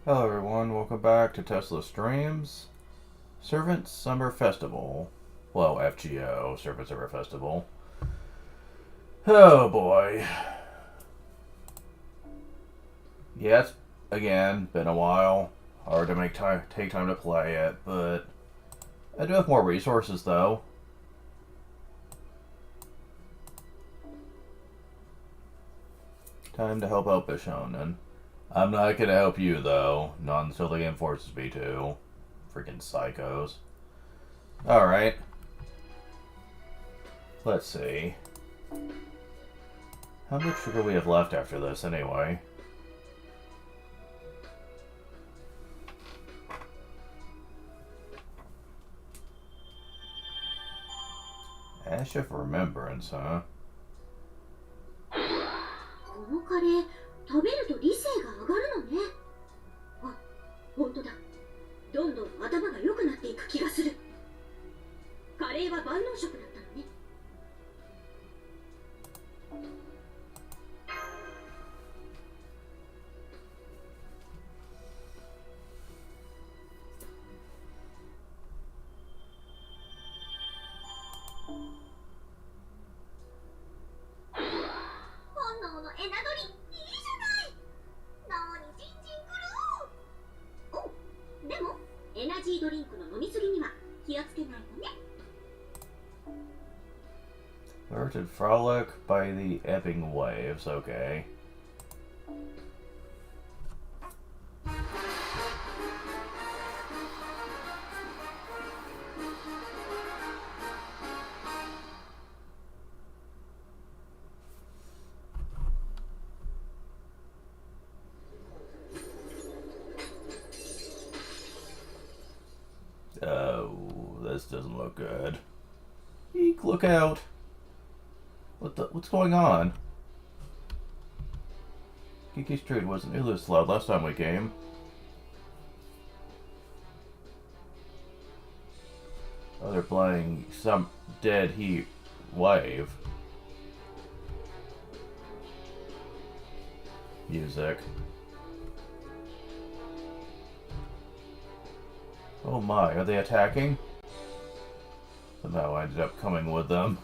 Hello everyone, welcome back to Tesla Streams. Servant Summer Festival. Well, FGO, Servant Summer Festival. Oh boy. Yeah, it's, again, been a while. Hard to take time to play it, but I do have more resources though. Time to help out Bishonen. I'm not gonna help you though, not until the game forces me to. Freaking psychos. Alright. Let's see. How much sugar we have left after this anyway? Ash of Remembrance, huh? このカレー食べると理性が上がるのね。あ、本当だ。どんどん頭が良くなっていく気がする。カレーは万能食だったのね。本能のエナドリ、いいじゃない。なにジンジンくる。お、でもエナジードリンクの飲みすぎには気をつけないとね。Alerted frolic by the ebbing waves, okay. Oh, this doesn't look good. Eek, look out! What's going on? Kiki Street wasn't nearly this loud last time we came. Oh, they're playing some dead heat wave music. Oh my, are they attacking? Somehow I ended up coming with them.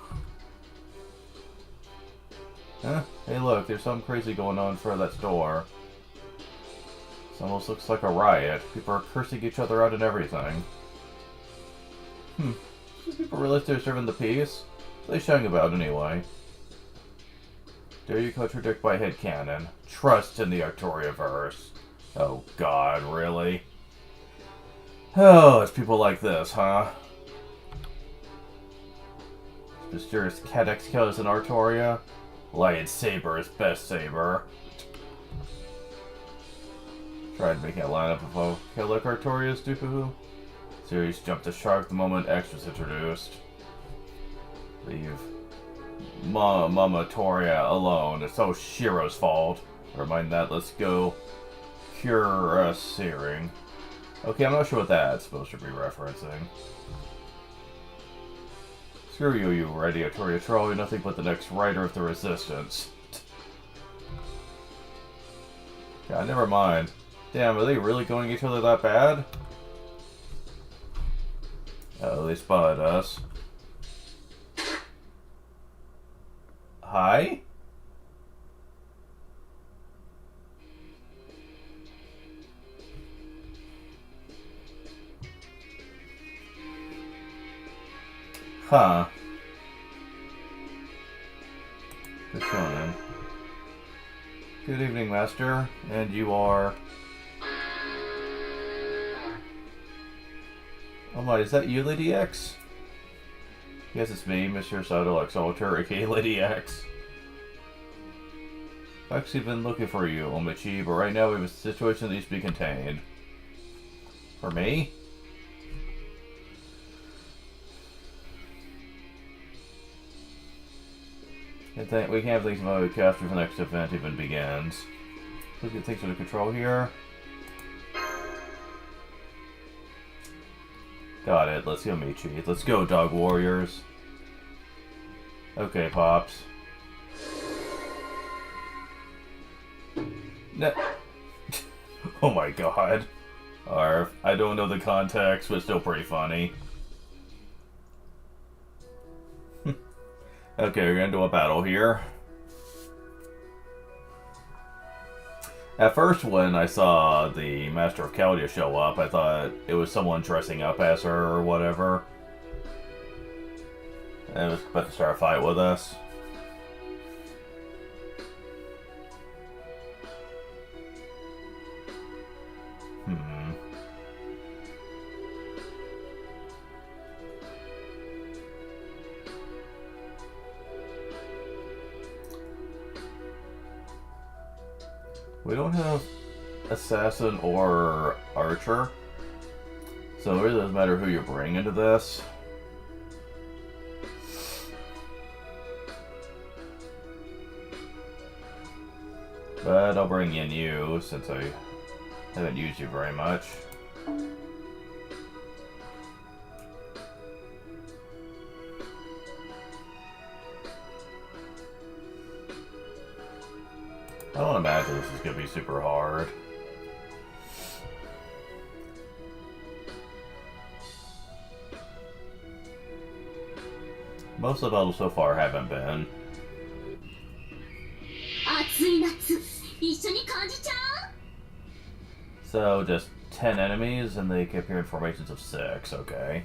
Huh? Hey look, there's something crazy going on in front of that store. This almost looks like a riot. People are cursing each other out and everything. Do people realize they're serving the peace? What are they shouting about anyway? Dare you contradict my headcanon? Trust in the Artoriaverse. Oh god, really? Oh, it's people like this, huh? Mysterious Cadex killers in Artoria? Lion Saber is best saber. Tried making a lineup of a kill like Artoria, stupid who? Series jumped the shark the moment X was introduced. Leave Mama Toria alone. It's all Shiro's fault. Never mind that, let's go cure searing. Okay, I'm not sure what that's supposed to be referencing. Screw you, you radiatory troll. You're nothing but the next rider of the Resistance. God, never mind. Damn, are they really going each other that bad? Oh, they spotted us. Hi? Huh. Good shonen. Good evening, Master. And you are... Oh my, is that you, Lady X? Yes, it's me, Mr. Sato X Alter, aka Lady X. I've actually been looking for you, Omichi, but right now we have a situation that needs to be contained. For me? We can't have things about capture for the next event even begins. Let's get things under control here. Got it. Let's go, Michi. Let's go, Dog Warriors. Okay, Pops. No. Oh my god. Or, I don't know the context, but still pretty funny. Okay, we're gonna do a battle here. At first, when I saw the Master of Chaldea show up, I thought it was someone dressing up as her or whatever. And it was about to start a fight with us. We don't have assassin or archer, so it really doesn't matter who you bring into this. But I'll bring in you since I haven't used you very much. I don't imagine this is going to be super hard. Most of the battles so far haven't been. So just 10 enemies and they can appear in formations of 6, okay.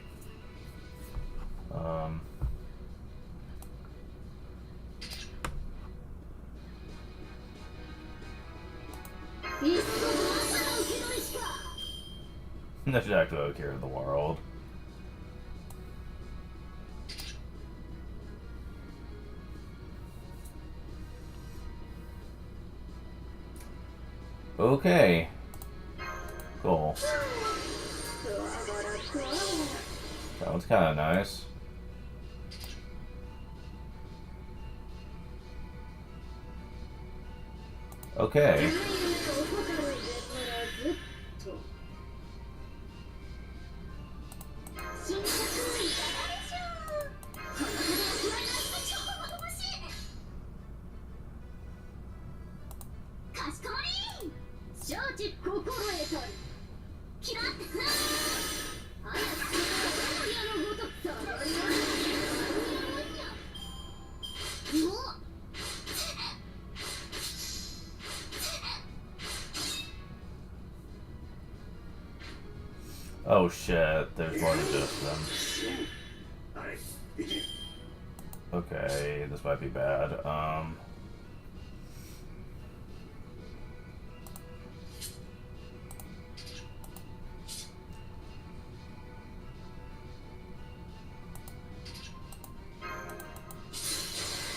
That's exactly what I care in the world. Okay. Cool. That one's kind of nice. Okay. Oh shit, there's more than just them. Okay, this might be bad.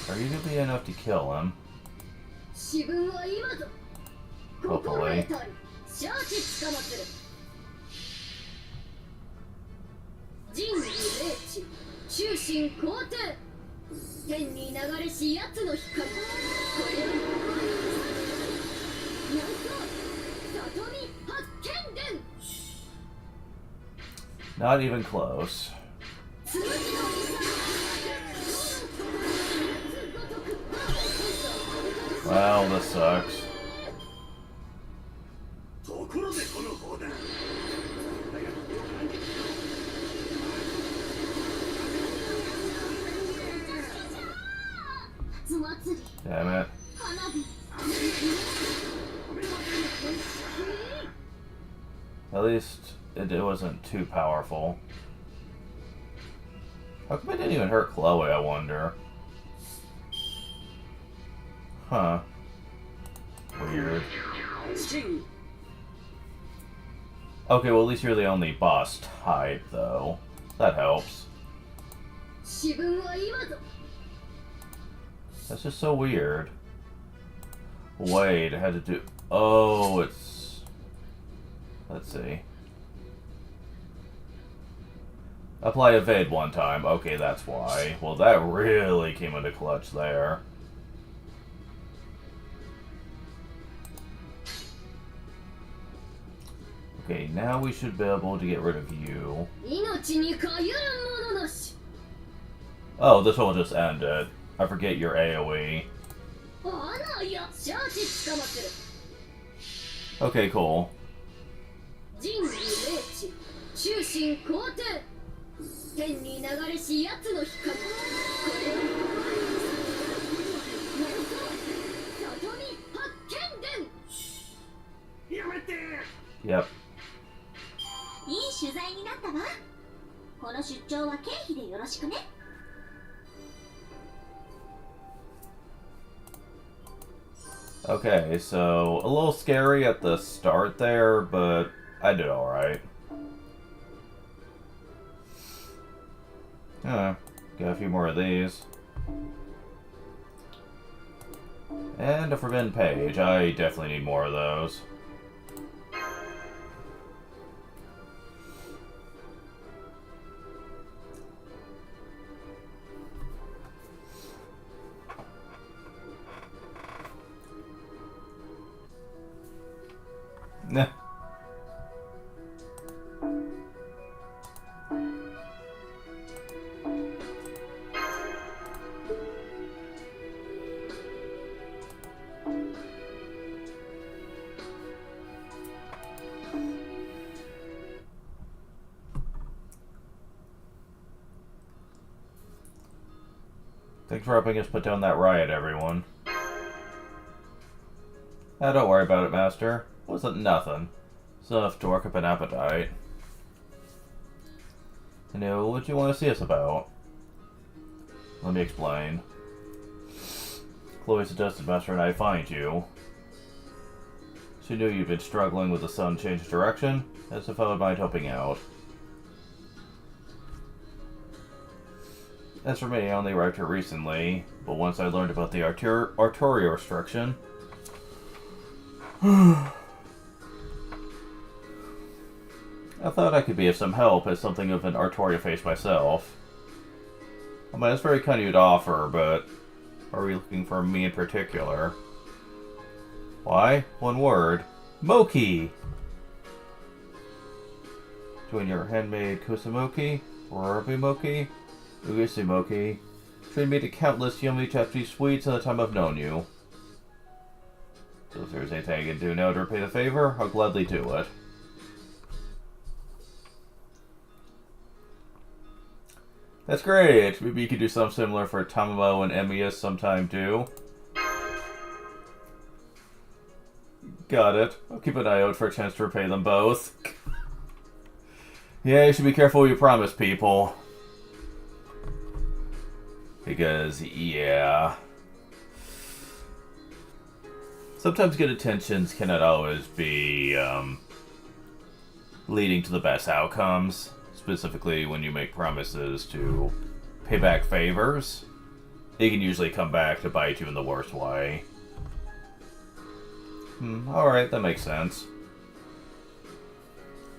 Are you gonna be enough to kill him? Hopefully. Not even close. Well, this sucks. Damn it. At least it wasn't too powerful. How come it didn't even hurt Chloe, I wonder? Huh. Weird. Okay, well at least you're the only boss type, though. That helps. That's just so weird. Wait, I had to do... Oh, it's... Let's see. Apply evade one time. Okay, that's why. Well, that really came into clutch there. Okay, now we should be able to get rid of you. Oh, this will just end it. I forget your AoE. Okay, cool. 神皇帝天に流れし奴の光これを里見八犬伝やめて Yep. いい取材になったわこの出張は経費でよろしくね Okay, so a little scary at the start there, but I did alright. Got a few more of these. And a forbidden page. I definitely need more of those. Nah. Thanks for helping us put down that riot, everyone. Don't worry about it, Master. Wasn't nothing. It's enough to work up an appetite. You know, what do you want to see us about? Let me explain. Chloe suggested Master and I find you. She knew you'd been struggling with the sun change direction, as if I would mind helping out. As for me, I only arrived here recently, but once I learned about the arterial restriction... I thought I could be of some help as something of an arterial face myself. I mean, it's very kind of you to offer, but are we looking for me in particular? Why? One word. Moki! Doing your handmade kusamoki? Moki? Ugisumoki. Trained me to countless yummy tasty sweets in the time I've known you. So if there's anything I can do now to repay the favor, I'll gladly do it. That's great! Maybe you could do something similar for Tamamo and Emius sometime too. Got it. I'll keep an eye out for a chance to repay them both. Yeah, you should be careful what you promise people. Because, yeah... sometimes good intentions cannot always be, leading to the best outcomes. Specifically when you make promises to pay back favors. It can usually come back to bite you in the worst way. Alright, that makes sense.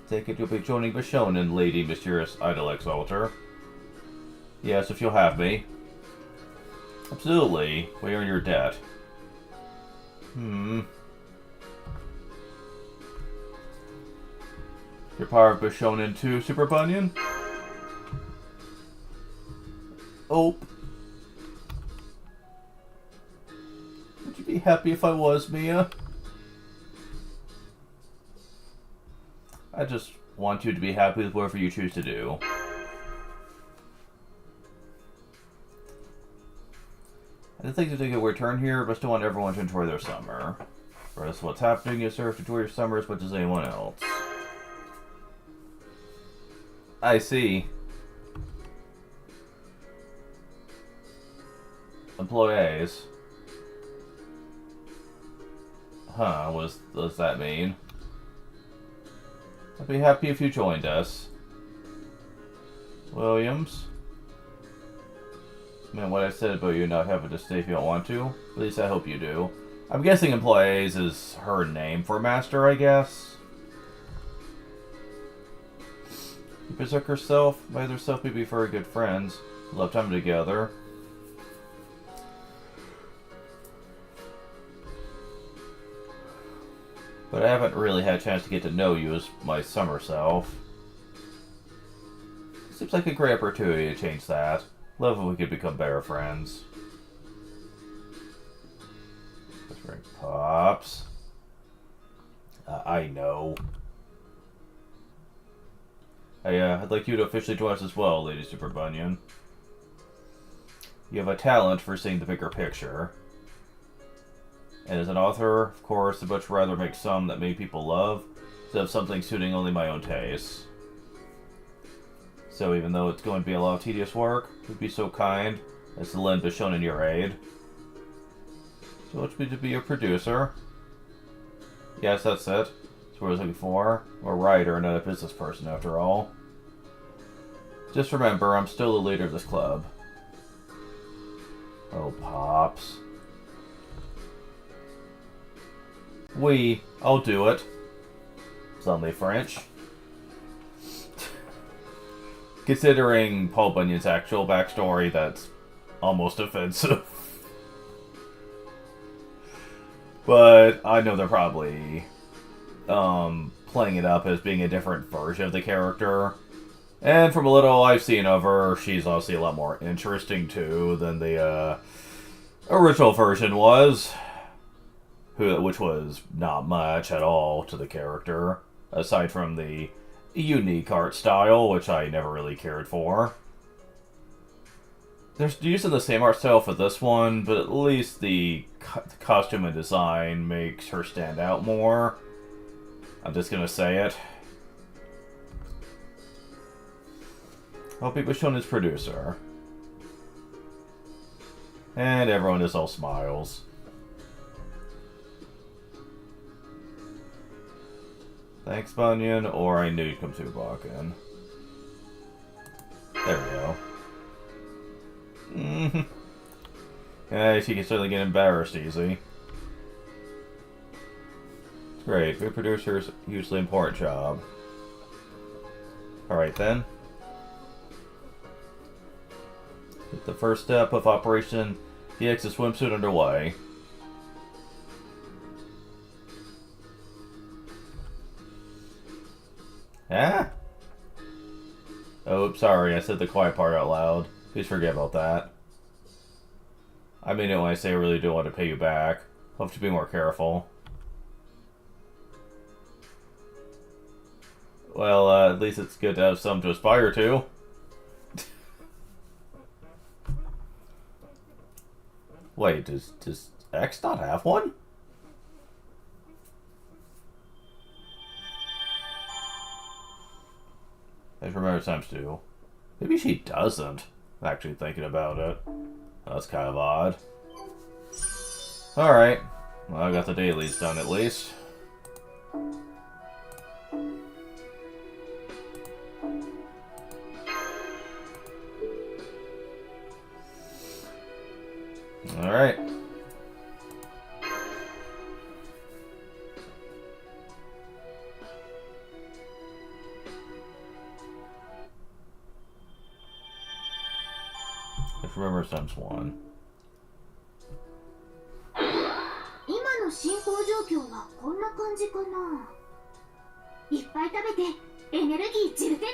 Take it you'll be joining Bishonen, Lady Mysterious Idol Exalter. Yes, if you'll have me. Absolutely. We earn your debt. Your power of Bishonen too, Super Bunyan? Oh. Would you be happy if I was, Mia? I just want you to be happy with whatever you choose to do. I didn't think to take a weird turn here, but still want everyone to enjoy their summer. Regardless of what's happening, you deserve to enjoy your summer as much as anyone else. I see. Employees. Huh, what does that mean? I'd be happy if you joined us. Williams? I mean, what I said about you not having to stay if you don't want to. At least I hope you do. I'm guessing employees is her name for master, I guess. The Berserker self, by herself, may be very good friends. Love time together. But I haven't really had a chance to get to know you as my summer self. Seems like a great opportunity to change that. Love if we could become better friends. Let's bring Pops. I know. I'd like you to officially join us as well, Lady Super Bunyan. You have a talent for seeing the bigger picture. And as an author, of course, I'd much rather make some that many people love, instead of something suiting only my own tastes. So even though it's going to be a lot of tedious work, you'd be so kind as to lend Bishon in your aid. So want me to be a producer? Yes, that's it. That's what I was looking for. I'm a writer, not a business person, after all. Just remember, I'm still the leader of this club. Oh, Pops. Oui, I'll do it. Suddenly French. Considering Paul Bunyan's actual backstory, that's almost offensive. But I know they're probably playing it up as being a different version of the character. And from a little I've seen of her, she's obviously a lot more interesting too than the original version was. Which was not much at all to the character, aside from the unique art style, which I never really cared for. They're using the same art style for this one, but at least the costume and design makes her stand out more. I'm just gonna say it. I'll be Bishon's producer. And everyone is all smiles. Thanks, Bunyan, or I knew you'd come to Bakken. There we go. Yeah, she can certainly get embarrassed easy. Great, food producer's hugely important job. Alright then. Get the first step of Operation DX swimsuit underway. Ah? Oh, sorry, I said the quiet part out loud. Please forget about that. I mean it when I say I really do want to pay you back. Hope to be more careful. Well, at least it's good to have some to aspire to. Wait, does X not have one? I remember times two. Maybe she doesn't. Actually thinking about it. That's kind of odd. Alright. Well, I got the dailies done at least. Alright. Just remember times one. 今の進行状況はこんな感じかな。いっぱい食べてエネルギー充填だ。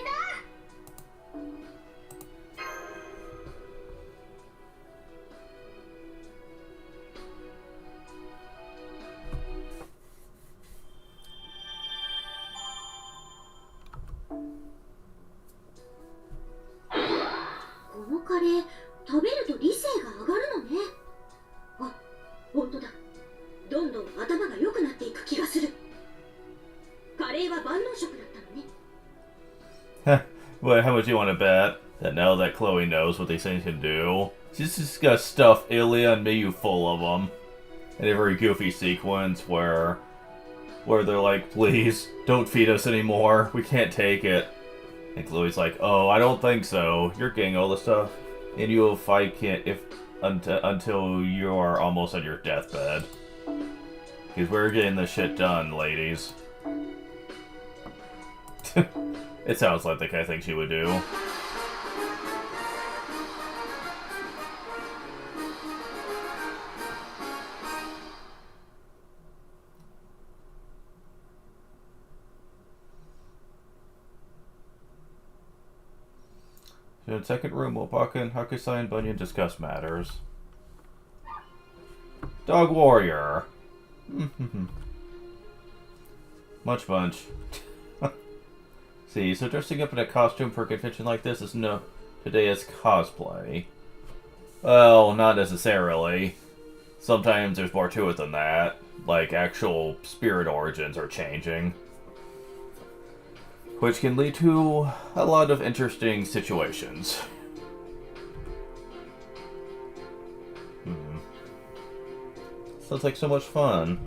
このカレー食べると理性が上がるのね。あ、本当だ。どんどん頭が良くなっていく気がする。カレーは万能食だったのね。Well, how much do you want to bet that now that Chloe knows what these things can do, she's just gonna stuff Ilya and Miyu full of them. In a very goofy sequence where they're like, please, don't feed us anymore, we can't take it. And Chloe's like, oh, I don't think so. You're getting all the stuff, and you will fight until you are almost on your deathbed. Because we're getting this shit done, ladies. It sounds like the kind of thing she would do. In the second room, while Baka and Hakusai and Bunyan discuss matters. Dog Warrior. Munch Munch. See, so dressing up in a costume for a convention like this is no today as cosplay. Well, not necessarily. Sometimes there's more to it than that. Like, actual spirit origins are changing. Which can lead to a lot of interesting situations. Sounds like so much fun.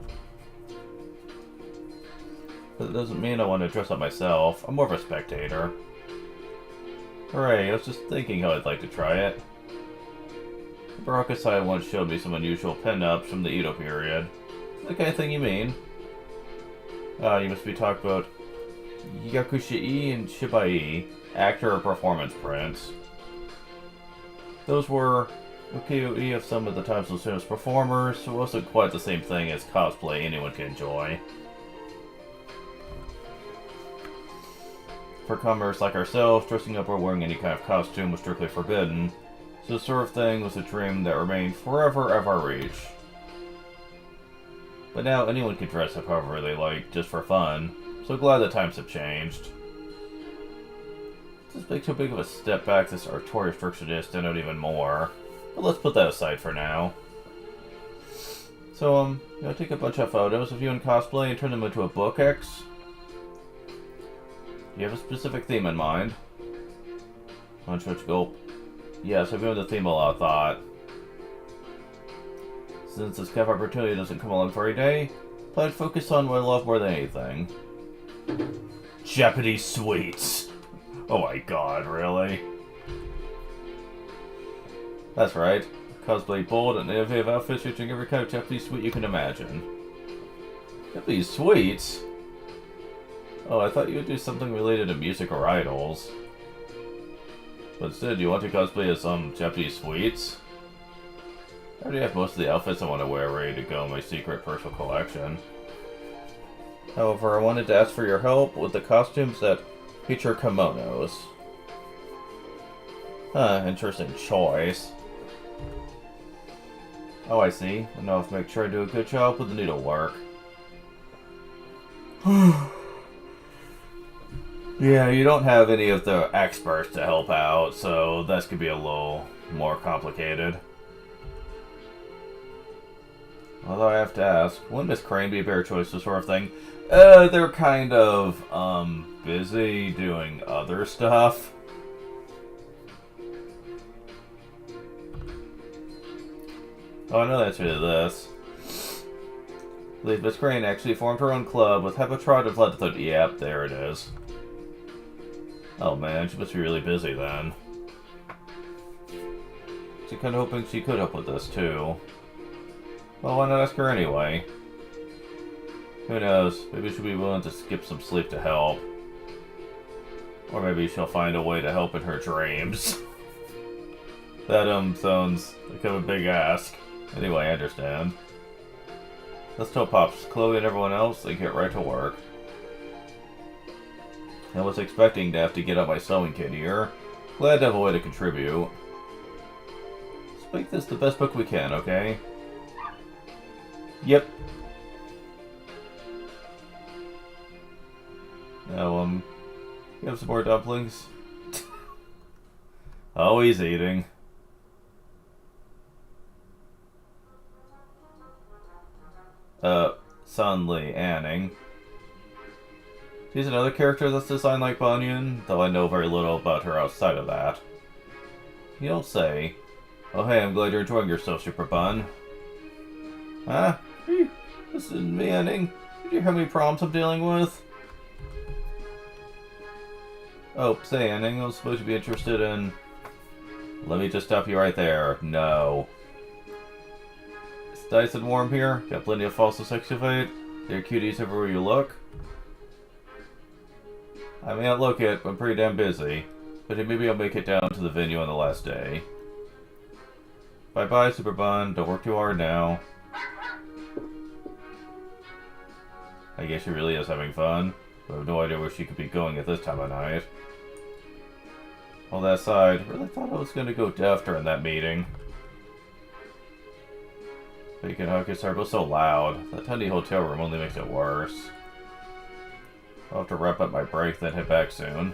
But it doesn't mean I want to dress up myself. I'm more of a spectator. Hooray, I was just thinking how I'd like to try it. Baraka-san once showed me some unusual pin-ups from the Edo period. The kind of thing you mean. You must be talking about Yakushi and Shibai, actor or performance prints. Those were ukiyo-e of some of the time's most famous performers, so it wasn't quite the same thing as cosplay anyone can enjoy. For comers like ourselves, dressing up or wearing any kind of costume was strictly forbidden, so this sort of thing was a dream that remained forever out of our reach. But now anyone can dress up however they like, just for fun, so glad the times have changed. This makes too big of a step back this artorial restriction is stand out even more, but let's put that aside for now. So, take a bunch of photos of you in cosplay and turn them into a book, X? Do you have a specific theme in mind? Punch, which gulp. Yes, I've given the theme a lot of thought. Since this kind of opportunity doesn't come along for every day, I'd focus on what I love more than anything. Japanese sweets! Oh my god, really? That's right. Cosplay bold and innovative outfits featuring every kind of Japanese sweet you can imagine. Japanese sweets? Oh, I thought you would do something related to music or idols. But instead, you want to cosplay as some Japanese sweets? I already have most of the outfits I want to wear ready to go in my secret personal collection. However, I wanted to ask for your help with the costumes that feature kimonos. Huh, interesting choice. Oh, I see. I know I have to make sure I do a good job with the needlework. Yeah, you don't have any of the experts to help out, so this could be a little more complicated. Although I have to ask, wouldn't Miss Crane be a better choice for this sort of thing? They're kind of, busy doing other stuff. Oh, I know the answer to this. I believe Miss Crane actually formed her own club with Hepatrod of Leatherfoot. Yep, there it is. Oh man, she must be really busy then. So kind of hoping she could help with this too. Well, why not ask her anyway? Who knows, maybe she'll be willing to skip some sleep to help. Or maybe she'll find a way to help in her dreams. That, sounds like a big ask. Anyway, I understand. Let's tell Pops, Chloe and everyone else, they get right to work. I was expecting to have to get out my sewing kit here. Glad to have a way to contribute. Let's make this the best book we can, okay? Yep. Now, you have some more dumplings? Oh, he's eating. Sun Lee Anning. She's another character that's designed like Banyan, though I know very little about her outside of that. You don't say. Oh hey, I'm glad you're enjoying yourself, Super Bun. Huh? Hey, this is me, Anning. Did you hear how many problems I'm dealing with? Oh, say, Anning, I was supposed to be interested in... Let me just stop you right there. No. It's nice and warm here. Got plenty of fossil excavate. There are cuties everywhere you look. I may not look it, but I'm pretty damn busy. But maybe I'll make it down to the venue on the last day. Bye-bye, Super Bun. Don't work too hard now. I guess she really is having fun. But I have no idea where she could be going at this time of night. All that aside, I really thought I was going to go deaf during that meeting. Bacon Huckers are both so loud. That tiny hotel room only makes it worse. I'll have to wrap up my break, then head back soon.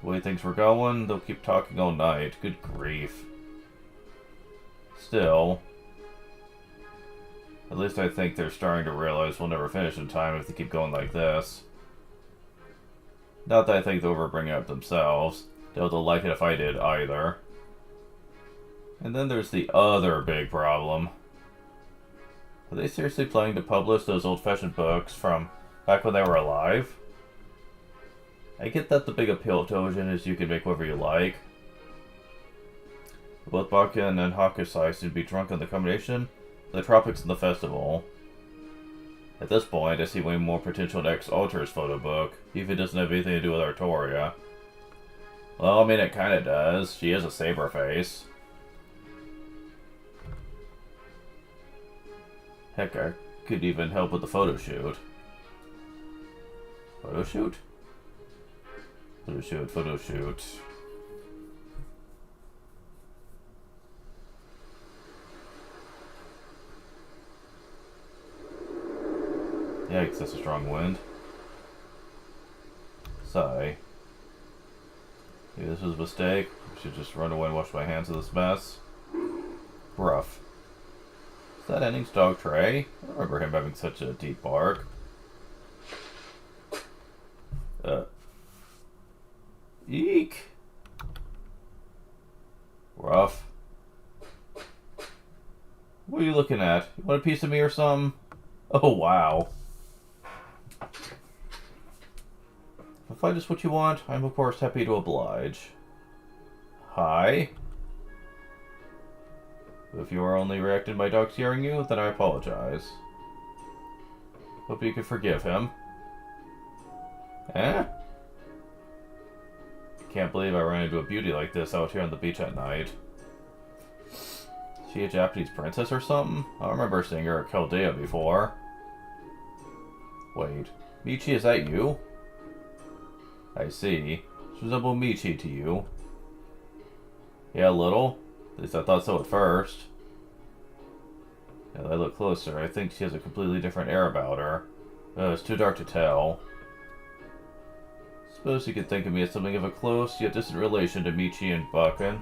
The way things were going, they'll keep talking all night. Good grief. Still, at least I think they're starting to realize we'll never finish in time if they keep going like this. Not that I think they'll ever bring it up themselves. They'll like it if I did either. And then there's the other big problem. Are they seriously planning to publish those old-fashioned books from back when they were alive? I get that the big appeal of television is you can make whatever you like. Both Bakken and Hakusai seem to be drunk on the combination of the tropics and the festival. At this point, I see way more potential in X-Alter's photo book, even if it doesn't have anything to do with Artoria. Well, I mean, it kinda does. She is a saber face. Heck, I could even help with the photo shoot. Photo shoot? Photo shoot, photo shoot. Yikes, that's a strong wind. Sigh. Maybe this was a mistake. I should just run away and wash my hands of this mess. Rough. Is that Enning's dog Trey? I don't remember him having such a deep bark. Eek! Rough. What are you looking at? You want a piece of me or something? Oh, wow. If I just what you want, I'm of course happy to oblige. Hi. If you are only reacting by dog scaring you, then I apologize. Hope you can forgive him. Eh? Can't believe I ran into a beauty like this out here on the beach at night. Is she a Japanese princess or something? I remember seeing her at Chaldea before. Wait, Michi, is that you? I see. She resembles Michi to you. Yeah, a little. At least I thought so at first. Now that I look closer, I think she has a completely different air about her. It's too dark to tell. Suppose you could think of me as something of a close yet distant relation to Michi and Bakken.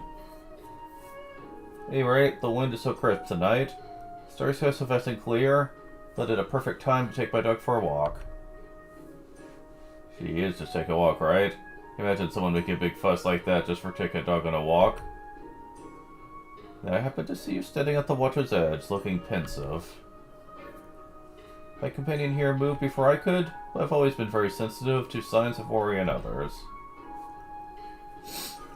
Anyway, the wind is so crisp tonight. Stars are so vast and clear that it's a perfect time to take my dog for a walk. She is just take a walk, right? Imagine someone making a big fuss like that just for taking a dog on a walk. I happen to see you standing at the water's edge, looking pensive. My companion here moved before I could, but I've always been very sensitive to signs of worry in others.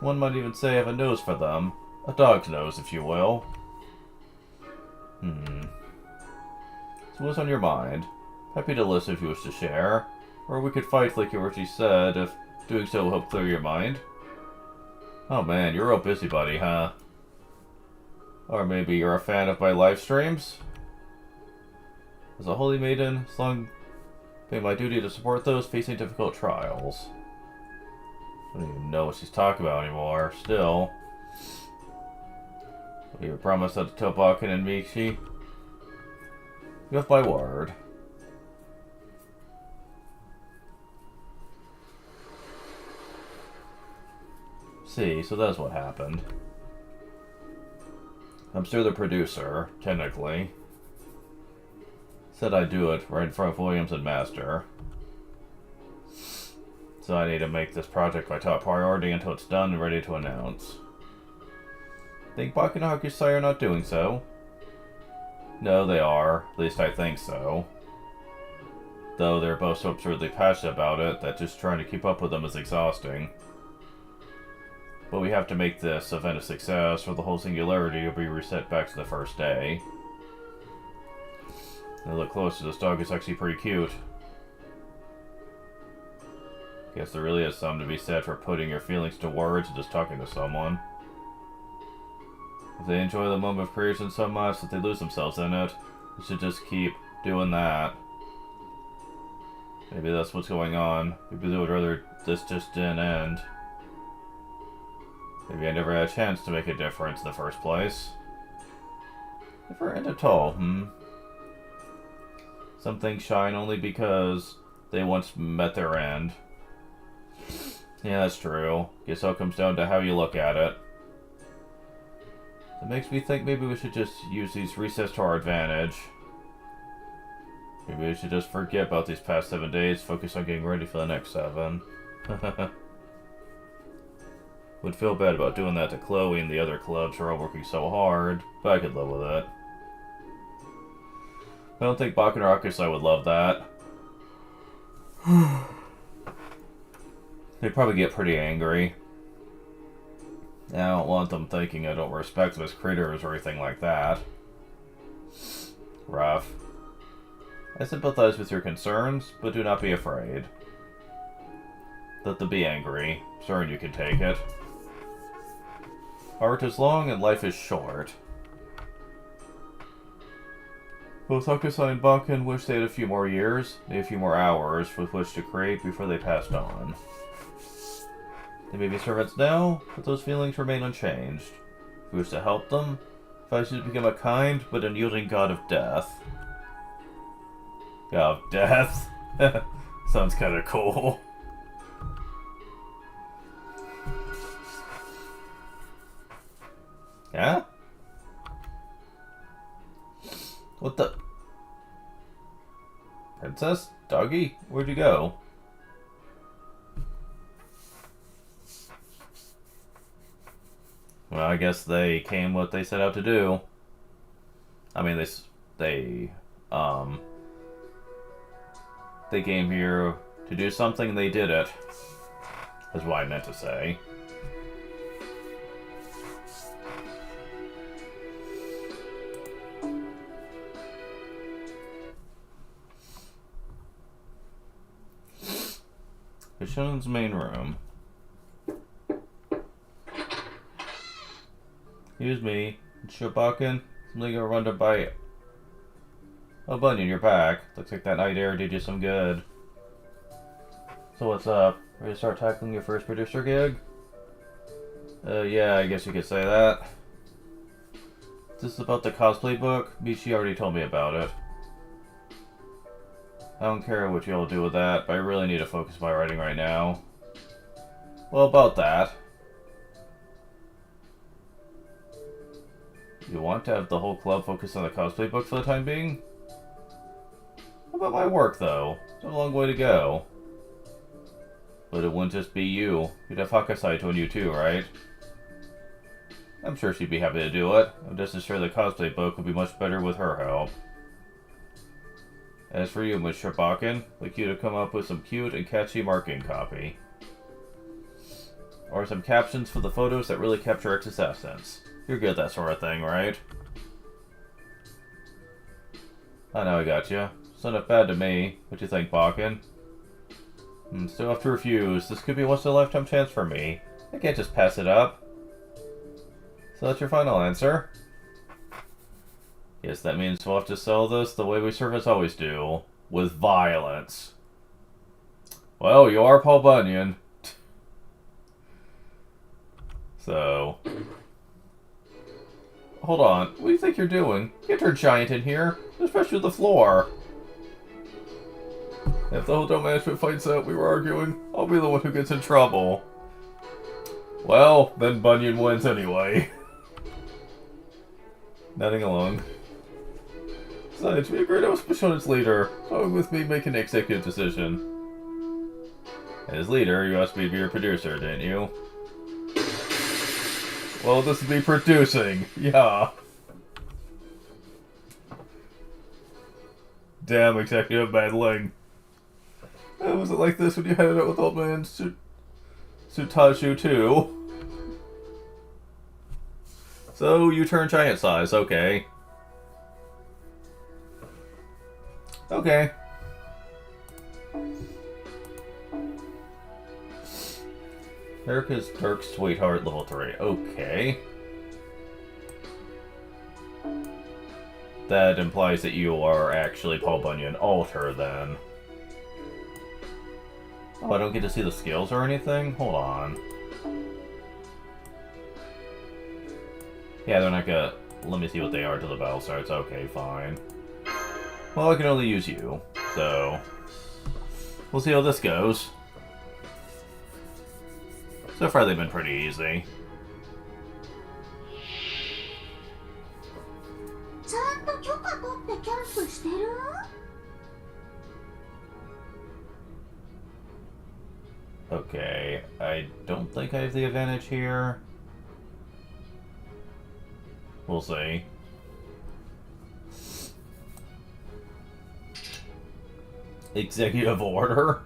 One might even say I have a nose for them. A dog's nose, if you will. So what's on your mind? Happy to listen if you wish to share. Or we could fight like you already said, if doing so will help clear your mind. Oh man, you're a real busybody, huh? Or maybe you're a fan of my live streams? As a holy maiden, it's long been my duty to support those facing difficult trials. I don't even know what she's talking about anymore. Still, will you promise that to tell Bakken and Michi? You have my word. See, so that's what happened. I'm still the producer, technically. Said I'd do it right in front of Williams and Master. So I need to make this project my top priority until it's done and ready to announce. Think Bakken and Hakusai are not doing so? No, they are. At least I think so. Though they're both so absurdly passionate about it that just trying to keep up with them is exhausting. But we have to make this event a success, or the whole singularity will be reset back to the first day. Now look closer, this dog is actually pretty cute. Guess there really is something to be said for putting your feelings to words and just talking to someone. If they enjoy the moment of creation so much that they lose themselves in it, we should just keep doing that. Maybe that's what's going on. Maybe they would rather this just didn't end. Maybe I never had a chance to make a difference in the first place. Never end at all, Some things shine only because they once met their end. Yeah, that's true. Guess all comes down to how you look at it. It makes me think maybe we should just use these resets to our advantage. Maybe we should just forget about these past 7 days, focus on getting ready for the next 7. Would feel bad about doing that to Chloe and the other clubs who are all working so hard, but I could live with it. I don't think Bakken or Akusai would love that. They'd probably get pretty angry. I don't want them thinking I don't respect them as creators or anything like that. Rough. I sympathize with your concerns, but do not be afraid. Let them be angry. Certain you can take it. Art is long and life is short. Both Akusai and Bakken wish they had a few more years, maybe a few more hours with which to create before they passed on. They may be servants now, but those feelings remain unchanged. If you wish to help them, advise you to become a kind but unyielding god of death. God of death? Sounds kinda cool. Yeah? What the? Princess? Doggy? Where'd you go? Well, I guess they came what they set out to do. I mean, they came here to do something, they did it. Is what I meant to say. Shun's main room. Excuse me, Shobakken. Something gonna run to bite. Oh, Bunyan, you're back. Looks like that night air did you some good. So what's up? Ready to start tackling your first producer gig? Yeah, I guess you could say that. This is about the cosplay book. Michi already told me about it. I don't care what y'all do with that, but I really need to focus my writing right now. Well, about that. You want to have the whole club focus on the cosplay book for the time being? How about my work, though? It's a long way to go. But it wouldn't just be you. You'd have Hakusai join you too, right? I'm sure she'd be happy to do it. I'm just as sure the cosplay book would be much better with her help. As for you, Miss Shobakken, I'd like you to come up with some cute and catchy marketing copy. Or some captions for the photos that really capture X's essence. You're good at that sort of thing, right? I know I got you. Sounded bad to me. What you think, Bakken? Still have to refuse. This could be a once-in-a-lifetime chance for me. I can't just pass it up. So that's your final answer? Yes, that means we'll have to sell this the way we servants always do. With violence. Well, you are Paul Bunyan. So... Hold on. What do you think you're doing? You turn giant in here. Especially the floor. If the hotel management finds out we were arguing, I'll be the one who gets in trouble. Well, then Bunyan wins anyway. Nodding along. Besides, we agreed I was Pashon's leader, so with me making an executive decision. As leader, you asked me to be your producer, didn't you? Well, this would be producing, yeah. Damn, executive battling. Was it like this when you had it out with old man Sutashu too? So, you turn giant size, okay. Okay. Erica's Dark Sweetheart level 3. Okay. That implies that you are actually Paul Bunyan Alter, then. Oh, I don't get to see the skills or anything? Hold on. Yeah, they're not gonna... Let me see what they are till the battle starts. Okay, fine. Well, I can only use you, so... We'll see how this goes. So far, they've been pretty easy. ちゃんと許可取ってキャンプしてる？ Okay, I don't think I have the advantage here. We'll see. Executive order?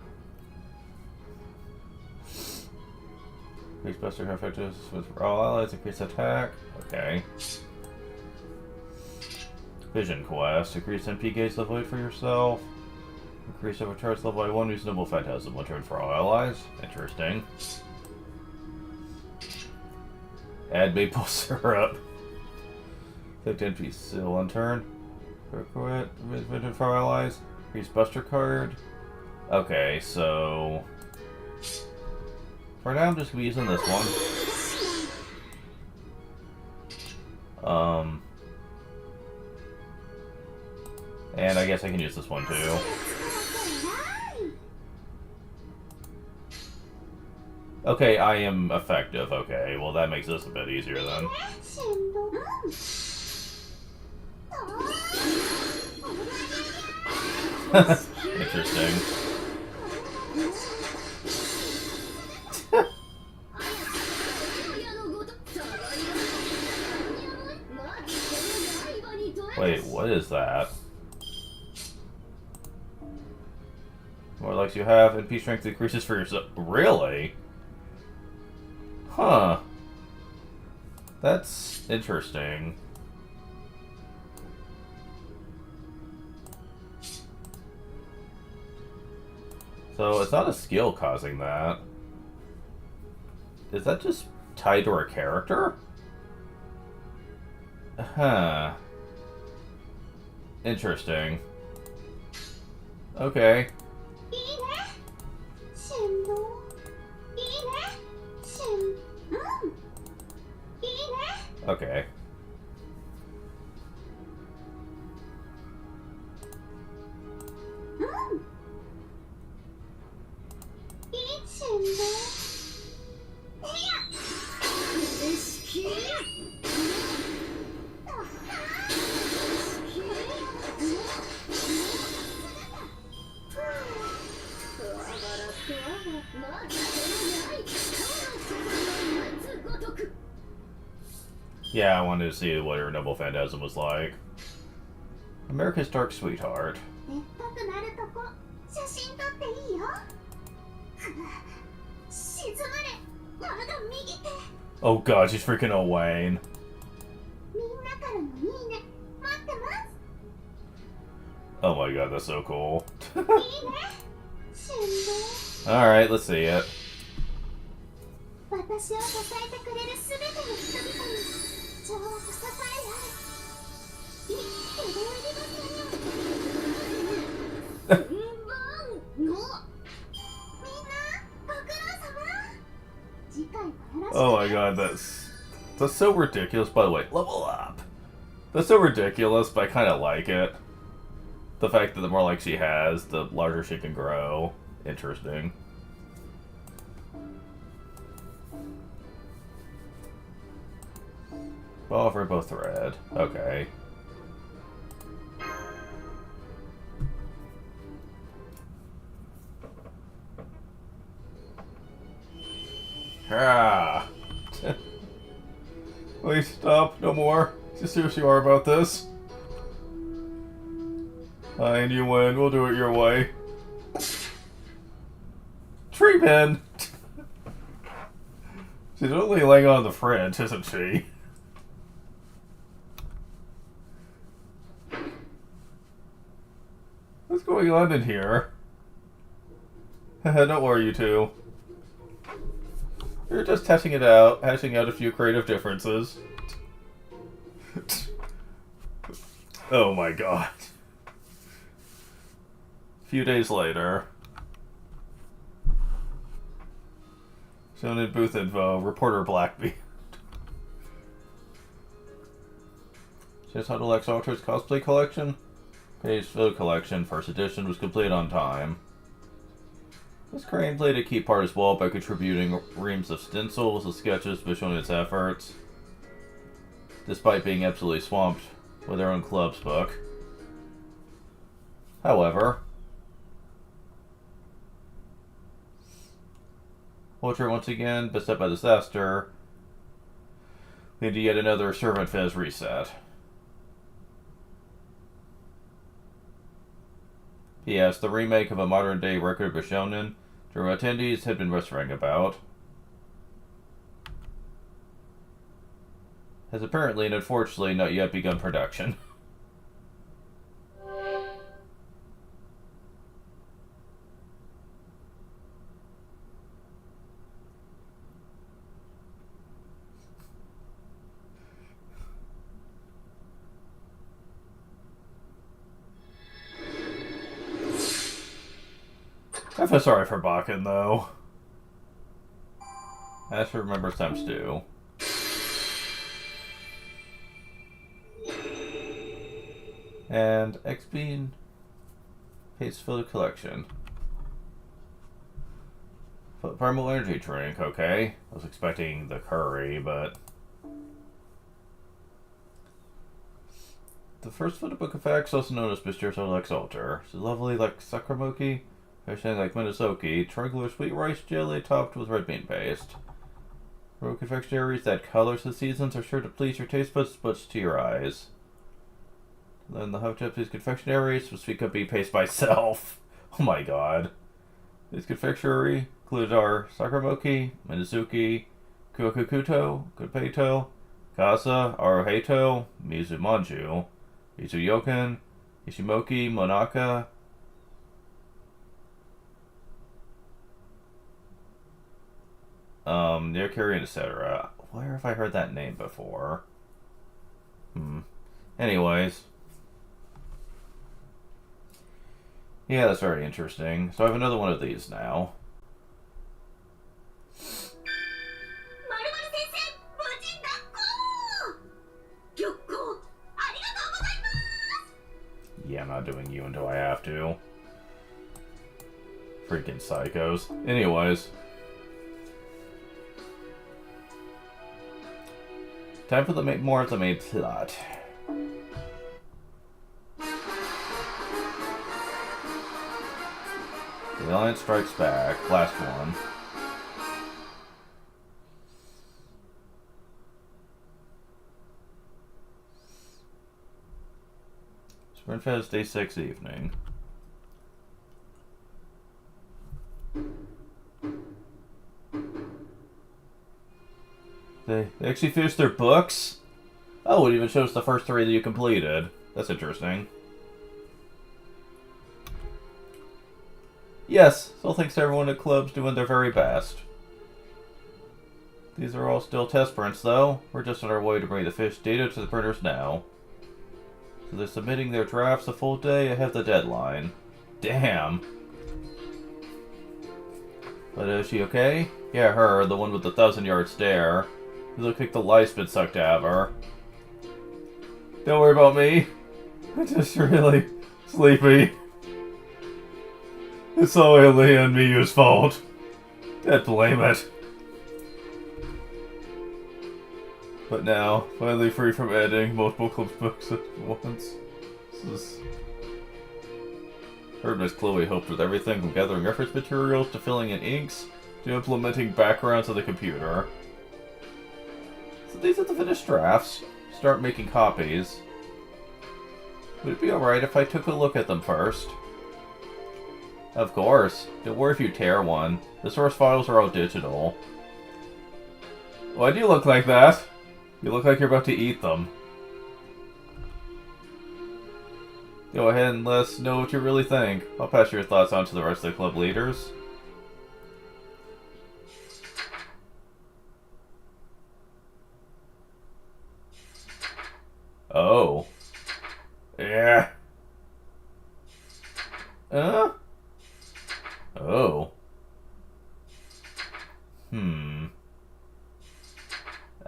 Increase buster effectiveness with all allies, increase attack. Okay. Vision quest. Increase MP gauge level 8 for yourself. Increase overcharge level by 1. Use noble phantasm. 1 turn for all allies. Interesting. Add maple syrup. Click MP seal on turn. Quit. Vision for all allies. Increase buster card. Okay, so for now I'm just gonna be using this one. And I guess I can use this one too. Okay, I am effective. Okay, well that makes this a bit easier then. Interesting. Wait, what is that? More likes you have, and P strength increases for yourself. Really? Huh. That's interesting. So it's not a skill causing that. Is that just tied to her character? Huh. Interesting. Okay. Okay. Yeah, I wanted to see what her Noble Phantasm was like. America's Dark Sweetheart. Oh god, she's freaking Owain. Oh my god, that's so cool. Alright, let's see it. Oh my god, that's so ridiculous. By the way, level up. That's so ridiculous, but I kind of like it. The fact that the more like she has, the larger she can grow. Interesting. Oh, for both red. Okay. Ah. Please stop. No more. Just see what you are about this. And you win. We'll do it your way. Tree pin. She's only laying on the fridge, isn't she? What's going on in here? Don't worry, you two. You're just hashing out a few creative differences. Oh my god. A few days later. Shown in booth info, reporter Blackbeard. Says how to Lex Ultra's cosplay collection? Page Photo Collection, first edition, was completed on time. This Crane played a key part as well by contributing reams of stencils and sketches showing its efforts, despite being absolutely swamped with their own club's book. However, Vulture once again, beset by disaster, lead to yet another Servant Fez reset. P.S. The remake of a modern-day record of Bishonen, Drew attendees had been whispering about, has apparently and unfortunately not yet begun production. I feel sorry for Bakken, though. As remembers times two. And XP pays for the collection. Primal energy drink, okay. I was expecting the curry, but... The first photobook effects, also known as Mr. Lex Alter. It's lovely like Sakramoki, fashioned like Minasoki, triangular sweet rice jelly topped with red bean paste. Royal confectionaries that colors the seasons are sure to please your taste buds, but to your eyes. Then the Hot Japanese confectionaries with sweet cookie paste by itself. Oh my god. These confectionery include our Sakramoki, Minazuki, Kuokukuto, Gunpeito, Kasa, Arohato, Mizumanju, Mizuyoken, Ishimoki, Monaka, Nearkari, etc. Where have I heard that name before? Anyways. Yeah, that's very interesting. So I have another one of these now. Yeah, I'm not doing you until I have to. Freaking psychos. Anyways. Time for more of the main plot. The Alliance Strikes Back. Last one. Springfest Day 6 evening. They actually finished their books? Oh, it even shows the first 3 that you completed. That's interesting. Yes, still thanks to everyone at club's doing their very best. These are all still test prints, though. We're just on our way to bring the fish data to the printers now. So they're submitting their drafts a full day ahead of the deadline. Damn. But is she okay? Yeah, her, the one with the 1,000-yard stare. You look like the life's been sucked out of her. Don't worry about me. I'm just really sleepy. It's all Leah and Miyu's fault. Can't blame it. But now, finally free from editing multiple club books at once. Heard Miss Chloe helped with everything from gathering reference materials to filling in inks to implementing backgrounds on the computer. So these are the finished drafts. Start making copies. Would it be alright if I took a look at them first? Of course. Don't worry if you tear one. The source files are all digital. Why do you look like that? You look like you're about to eat them. Go ahead and let us know what you really think. I'll pass your thoughts on to the rest of the club leaders. Oh. Yeah. Oh.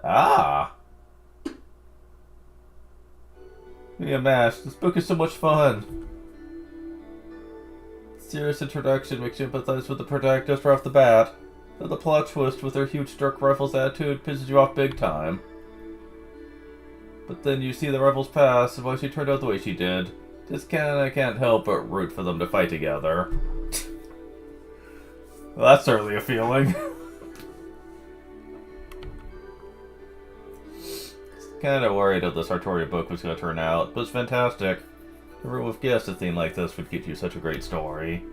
Ah. Yeah, Mash, this book is so much fun. serious introduction makes you empathize with the protagonist right off the bat. Then the plot twist with their huge dark rifles attitude pisses you off big time. But then you see the rivals pass and why she turned out the way she did. Just kinda can't help but root for them to fight together. Well, that's certainly a feeling. Kinda worried how this Artoria book was gonna turn out, but it's fantastic. Never would have guessed a theme like this would get you such a great story.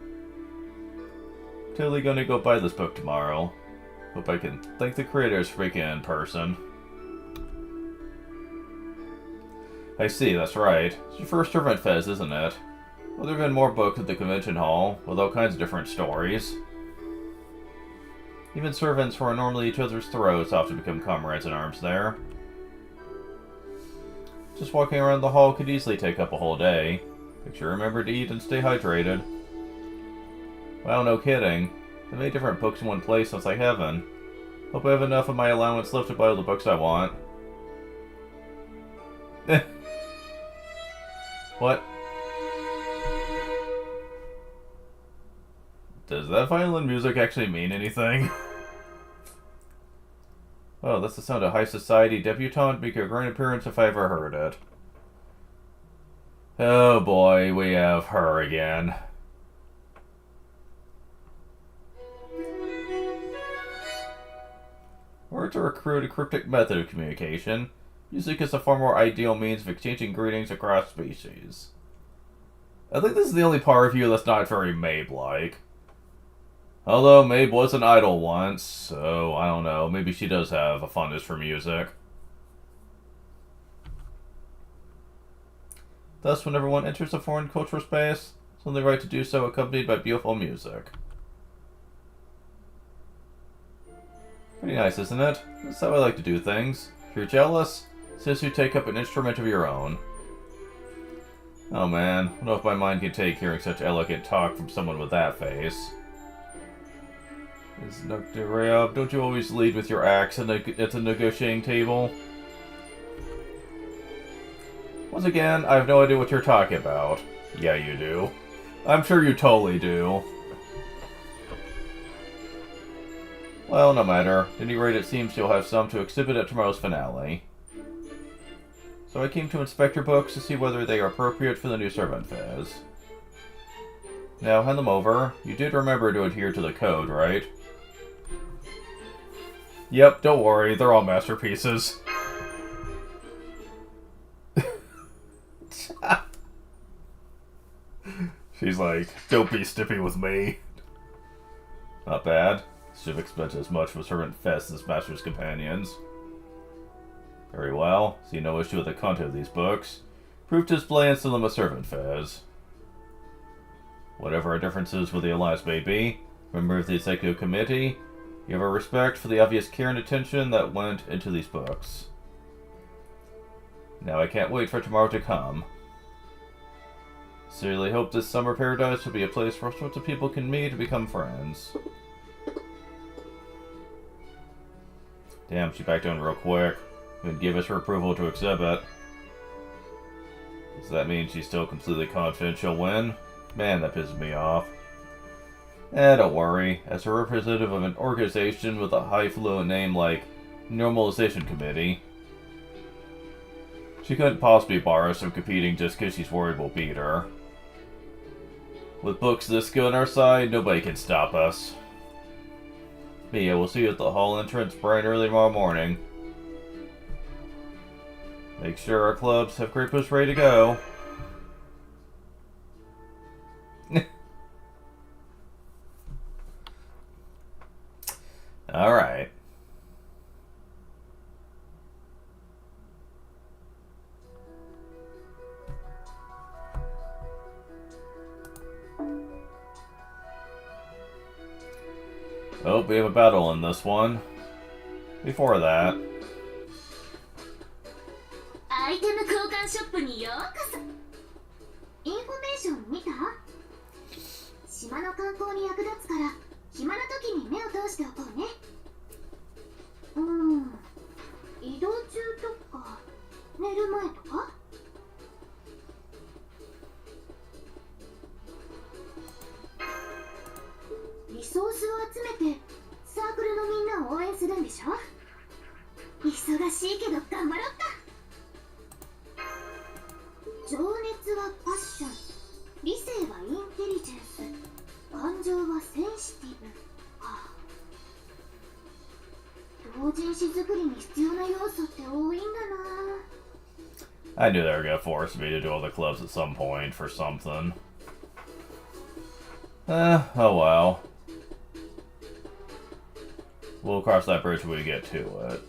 Totally gonna go buy this book tomorrow. Hope I can thank the creators for making it in person. I see, that's right. It's your first Servant Fest, isn't it? Well, there have been more books at the convention hall, with all kinds of different stories. Even servants who are normally each other's throats often become comrades in arms there. Just walking around the hall could easily take up a whole day. Make sure to remember to eat and stay hydrated. Wow, no kidding. So many different books in one place sounds like heaven. Hope I have enough of my allowance left to buy all the books I want. What? Does that violin music actually mean anything? Oh, that's the sound of high society debutante make a grand appearance if I ever heard it. Oh boy, we have her again. Words are a crude and cryptic method of communication. Music is a far more ideal means of exchanging greetings across species. I think this is the only part of you that's not very Mabe-like. Although Mabe was an idol once, so I don't know, maybe she does have a fondness for music. Thus, whenever one enters a foreign cultural space, it's only right to do so accompanied by beautiful music. Pretty nice, isn't it? That's how I like to do things. If you're jealous, since you take up an instrument of your own. Oh man, I don't know if my mind can take hearing such elegant talk from someone with that face. Don't you always lead with your axe at the negotiating table? Once again, I have no idea what you're talking about. Yeah, you do. I'm sure you totally do. Well, no matter. At any rate, it seems you'll have some to exhibit at tomorrow's finale. So I came to inspect your books to see whether they are appropriate for the new servant phase. Now, hand them over. You did remember to adhere to the code, right? Yep, don't worry, they're all masterpieces. She's like, don't be snippy with me. Not bad. Should have expected as much from Servant Fest as Master's Companions. Very well, see no issue with the content of these books. Proof display and still them a Servant Fez. Whatever our differences with the Alliance may be, member of the Executive Committee, you have a respect for the obvious care and attention that went into these books. Now I can't wait for tomorrow to come. Sincerely hope this summer paradise will be a place where sorts of people can meet and become friends. Damn, she backed down real quick. Would give us her approval to exhibit. Does that mean she's still completely confident she'll win? Man, that pisses me off. Don't worry. As a representative of an organization with a highfalutin name like Normalization Committee, she couldn't possibly bar us from competing just because she's worried we'll beat her. With books this good on our side, nobody can stop us. Mia, we'll see you at the hall entrance bright and early tomorrow morning. Make sure our clubs have great books ready to go. Alright. Oh, we have a battle in this one. Before that. アイテム交換ショップにようこそ。インフォメーション見た？島の観光に役立つから暇な時に目を通しておこうね。移動中とか寝る前とか？集めてサークルのみんなを応援するんでしょ。忙しいけど頑張ろっか。情熱はパッション、理性はインテリジェンス、感情はセンシティブか。同人誌作りに必要な要素って多いんだな。I knew they were gonna force me to do all the clubs at some point for something. Oh well. We'll cross that bridge when we get to it.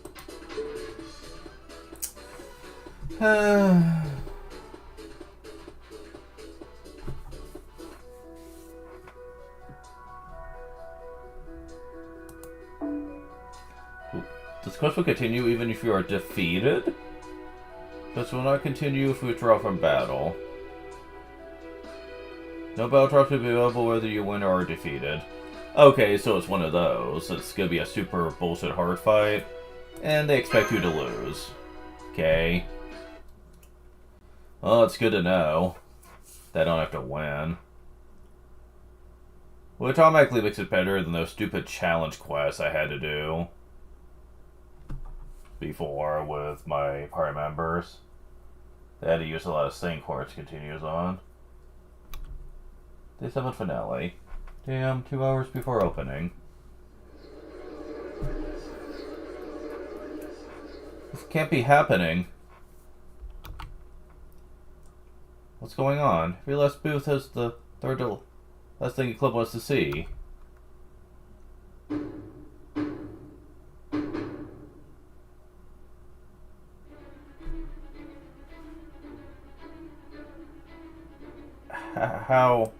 Does quest will continue even if you are defeated? Quest will not continue if we withdraw from battle. No battle drops will be available whether you win or are defeated. Okay, so it's one of those. It's gonna be a super bullshit hard fight, and they expect you to lose. Okay. Well, it's good to know that I don't have to win. Which automatically makes it better than those stupid challenge quests I had to do before with my party members. They had to use a lot of sync quartz continues on. Day 7 finale. Damn, 2 hours before opening. This can't be happening. What's going on? Every last booth has the third last thing the club wants to see. How?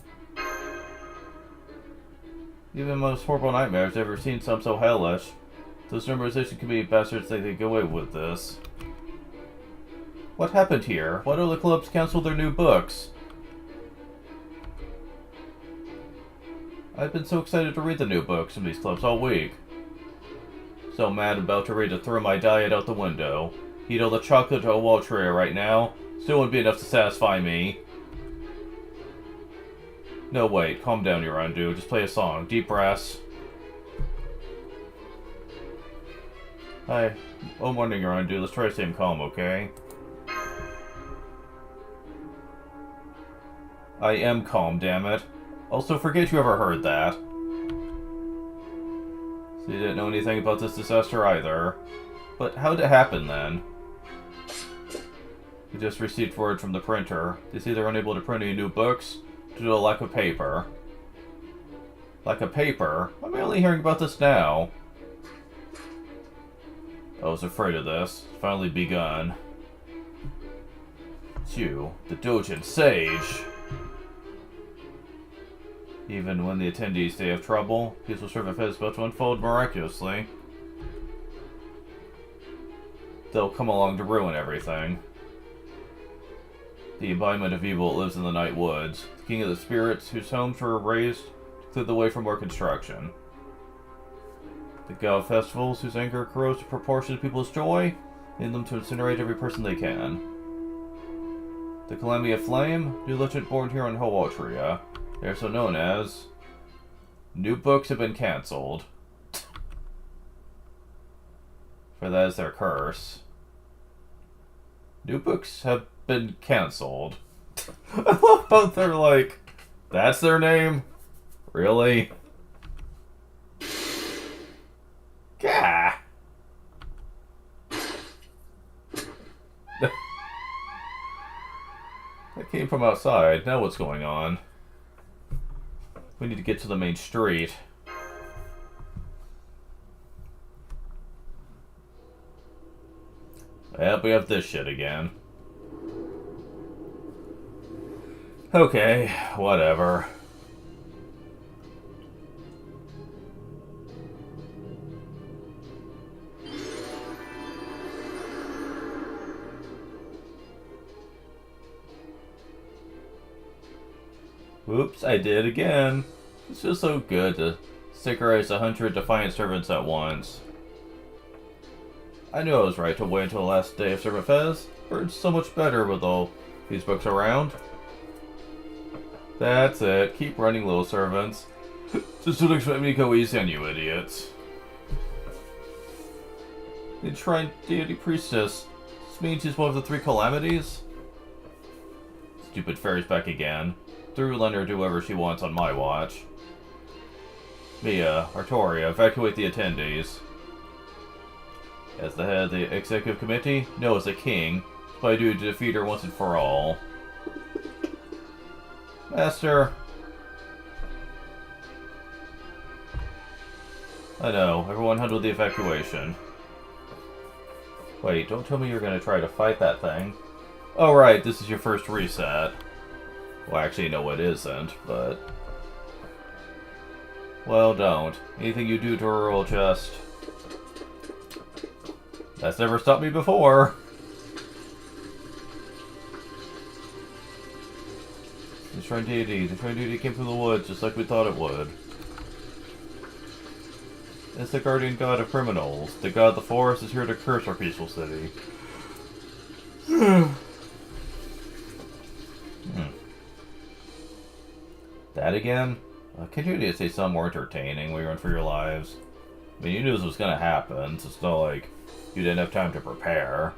Even the most horrible nightmares I've ever seen some so hellish. Those memorization committee bastards think they get away with this. What happened here? Why do the clubs cancel their new books? I've been so excited to read the new books from these clubs all week. So mad about to ready to throw my diet out the window. Eat all the chocolate to a wall tray right now. Still wouldn't be enough to satisfy me. No, wait. Calm down, Urandu. Just play a song. Deep breaths. Hi. Oh, morning, Urandu. Let's try to stay calm, okay? I am calm, damn it. Also, forget you ever heard that. So you didn't know anything about this disaster either. But how'd it happen, then? We just received word from the printer. They say they're unable to print any new books due to a lack of paper. Lack of paper? I'm only hearing about this now. I was afraid of this. It's finally begun. It's you, the Dojin Sage. Even when the attendees stay have trouble, peaceful servant is about to unfold miraculously. They'll come along to ruin everything. The embodiment of evil lives in the night woods, the king of the spirits whose homes were raised to clear the way for more construction. The god festivals whose anger corrodes the proportion of people's joy, lead them to incinerate every person they can. The Calamity of Flame, new legend born here on Hawatria. They are so known as... New books have been cancelled. For that is their curse. New books have been cancelled. I love how they're like, that's their name? Really? Gah! That came from outside. Now what's going on? We need to get to the main street. Yep, we have this shit again. Okay, whatever. Oops, I did again. It's just so good to stickerize 100 defiant servants at once. I knew I was right to wait until the last day of Servant Fez. It's so much better with all these books around. That's it. Keep running, little servants. Just don't expect me to go easy on you idiots. The enshrined deity priestess. This means she's one of the three calamities? Stupid fairy's back again. Through let her do whatever she wants on my watch. Mia, Artoria, evacuate the attendees. As the head of the executive committee? No, as a king. It's my duty to defeat her once and for all. Master. I know, everyone handle the evacuation. Wait, don't tell me you're gonna try to fight that thing. Oh right, this is your first reset. Well, actually, no it isn't, but... Well, don't. Anything you do to her will just... That's never stopped me before! The Shrine Deity. The Shrine Deity came from the woods, just like we thought it would. It's the guardian god of criminals. The god of the forest is here to curse our peaceful city. That again? Continue to say something more entertaining while you run for your lives. I mean, you knew this was gonna happen, so it's not like you didn't have time to prepare.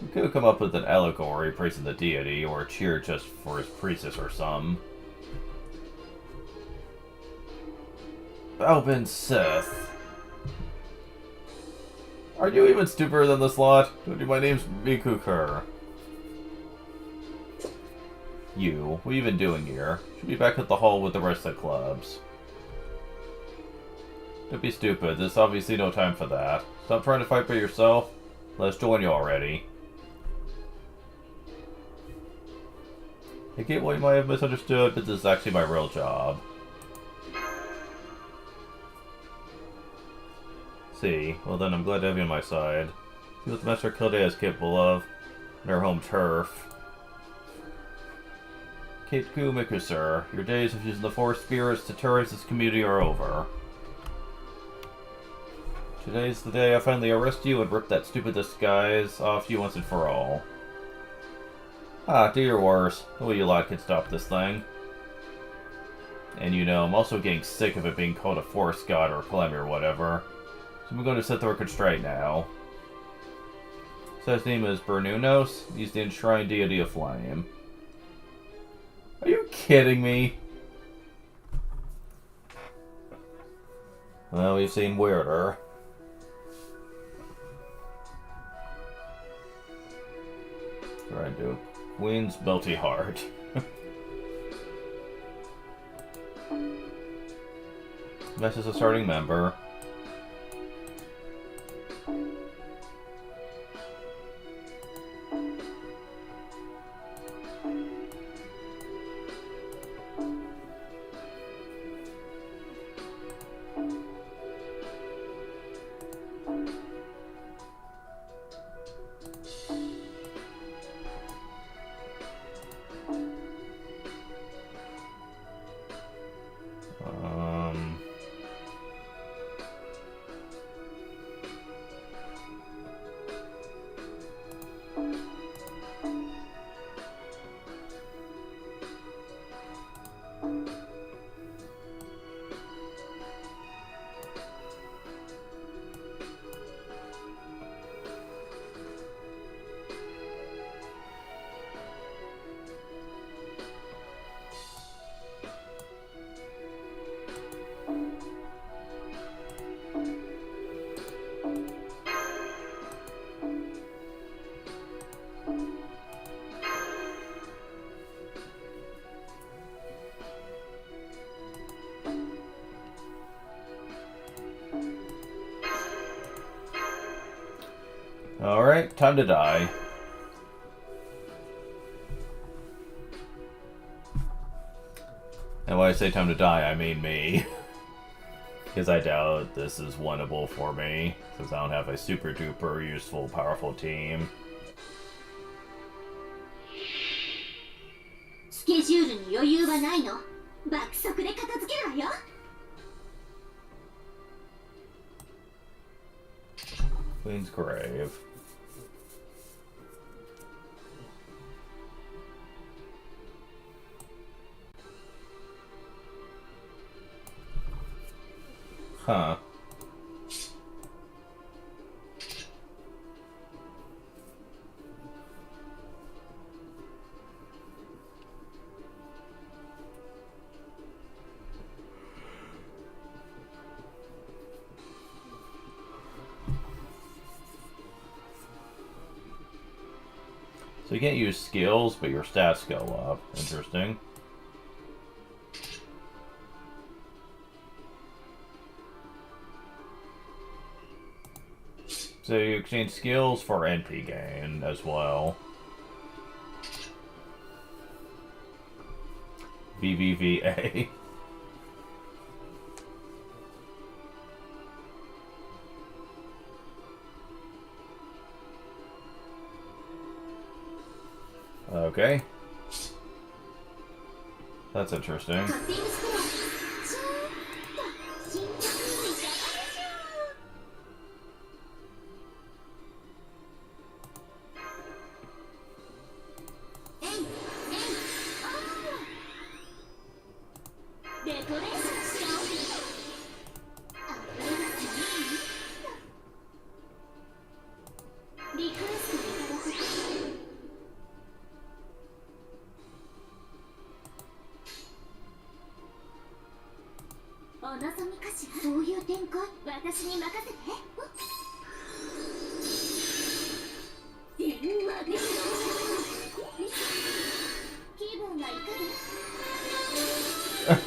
You could have come up with an allegory praising the deity, or a cheer just for his priestess or some. Balbin Sith. Are you even stupider than this lot? My name's Mikukur. You, what are you even doing here? Should be back at the hall with the rest of the clubs. Don't be stupid, there's obviously no time for that. Stop trying to fight by yourself. Let's join you already. I get what you might have misunderstood, but this is actually my real job. See, well then I'm glad to have you on my side. See what the Master Kildea is capable of on her home turf. Kate Kumiku, sir, your days of using the forest spirits to terrorize this community are over. Today's the day I finally arrest you and rip that stupid disguise off you once and for all. Ah, do your worst. No way you lot can stop this thing. And you know, I'm also getting sick of it being called a forest god or a calamity or whatever. So I'm going to set the record straight now. So his name is Bernunos. He's the enshrined deity of flame. Are you kidding me? Well, we've seen weirder. Trying to Queen's Melty Heart. Mesh is a starting member. Alright, time to die. And when I say time to die, I mean me. Because I doubt this is winnable for me, since I don't have a super duper useful, powerful team. スケジュールに余裕はないの。爆速で片付けるわよ。Queen's Grave. Huh. So you can't use skills, but your stats go up. Interesting. So you exchange skills for NP gain as well. VVVA. Okay. That's interesting.そういう展開、私に任せて。電話で気分はいかが？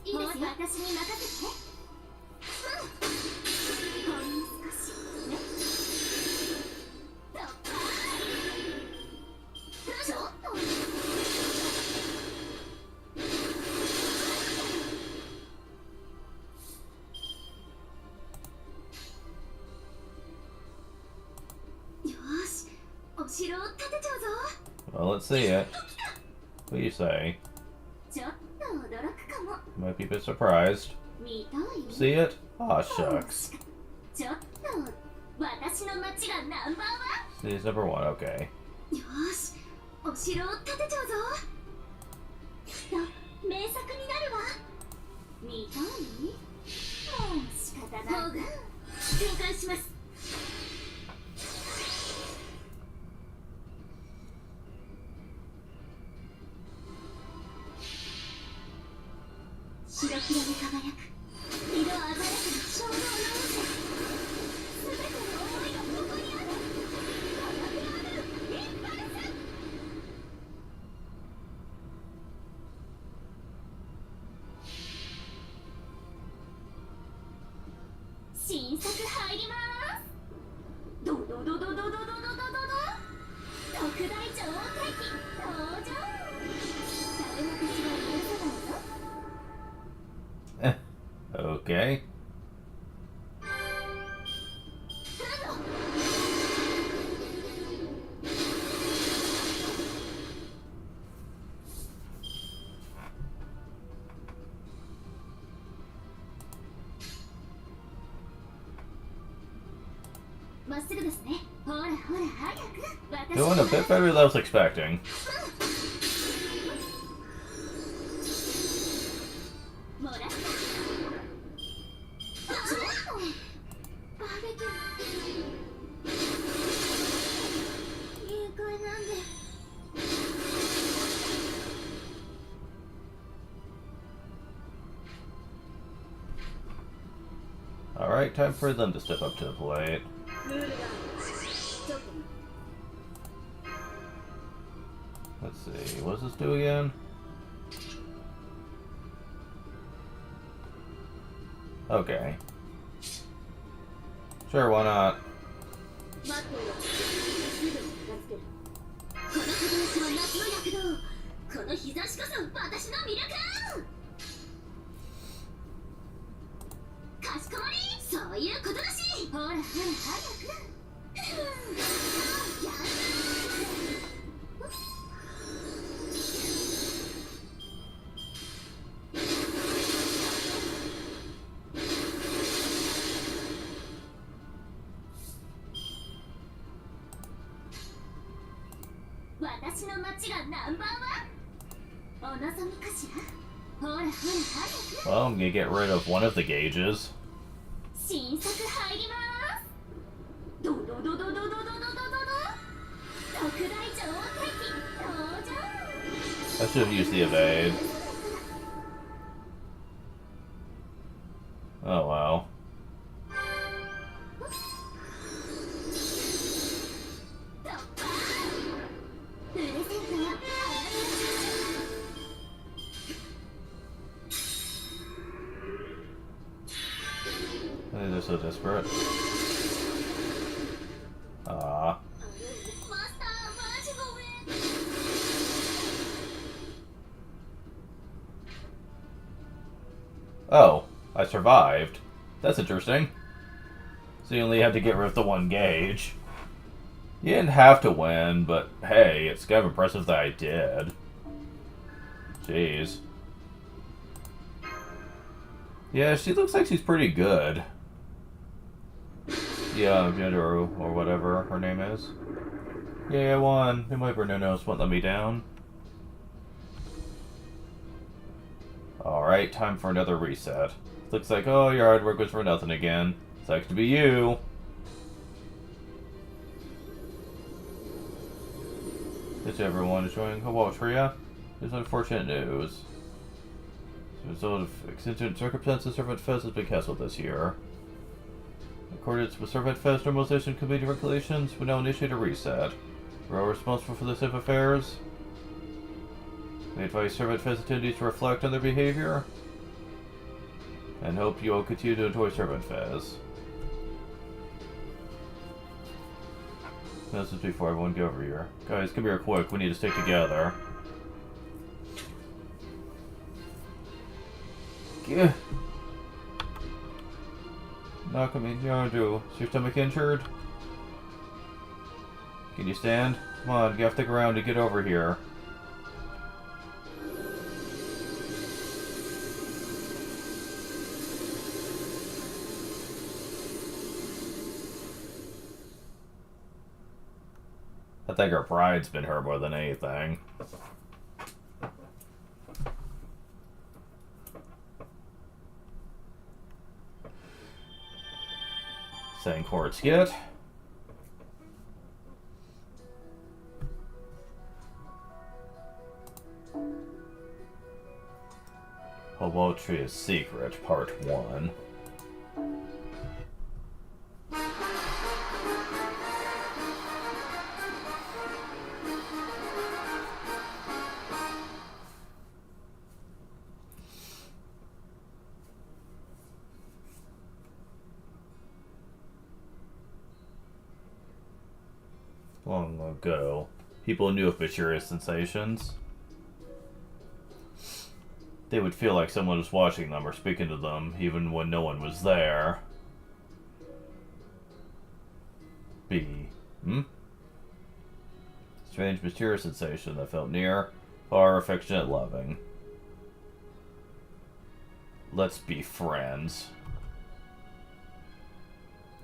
いいですよ、私に任せて。Well, let's see it. What do you say? ちょっと驚くかも。 Might be a bit surprised. 見たい？ See it? Aw, shucks. ちょっと私の街がナンバーワン。 City's number one, okay. よし、お城を建てちゃうぞ。きっと名作になるわ。見たい？もう仕方ない。展開します。白黒に輝く色鮮やかな衝動の渦。全ての思いがここにある。インパルス。新作入ります。ドドドドドドドドドドド。特大女王ケーキ登場。誰も口が許せないぞ。Okay. Doing a bit better than I was expecting. Alright, time for them to step up to the plate. Let's see, what does this do again? Okay. Sure, why not? 私の町がナンバーワン？お望みかしら？ほらほら早く。 Well, I'm gonna get rid of one of the gauges. 新作入ります。ドドドドドドドドドドド。特大超敵登場。 I should have used the evade. Oh wow. They're so desperate. Ah. Oh, I survived. That's interesting. So you only had to get rid of the one gauge. You didn't have to win, but hey, it's kind of impressive that I did. Jeez. Yeah, she looks like she's pretty good. Yeah, Gender or whatever her name is. Yeah, I won. My Brunonos won't let me down. Alright, time for another reset. Looks like, oh, your hard work was for nothing again. Sucks to be you. Did everyone enjoying Hawatria? There's unfortunate news. As a result of exigent circumstances, Servant Fest has been cancelled this year. In accordance with Servant Fest Normalization Committee regulations, we now initiate a reset. We're all responsible for the state of affairs. We advise Servant Fest attendees to reflect on their behavior, and hope you all continue to enjoy Servant Fest. This is before everyone get over here. Guys, come here quick, we need to stick together. Yeah. Knock me down, do. Is your stomach injured? Can you stand? Come on, get off the ground to get over here. I think our pride's been hurt more than anything. Saying quartz get. Hobotria's Secret, Part 1. Long ago, people knew of mysterious sensations. They would feel like someone was watching them or speaking to them, even when no one was there. B. Strange, mysterious sensation that felt near, far, affectionate, loving. Let's be friends.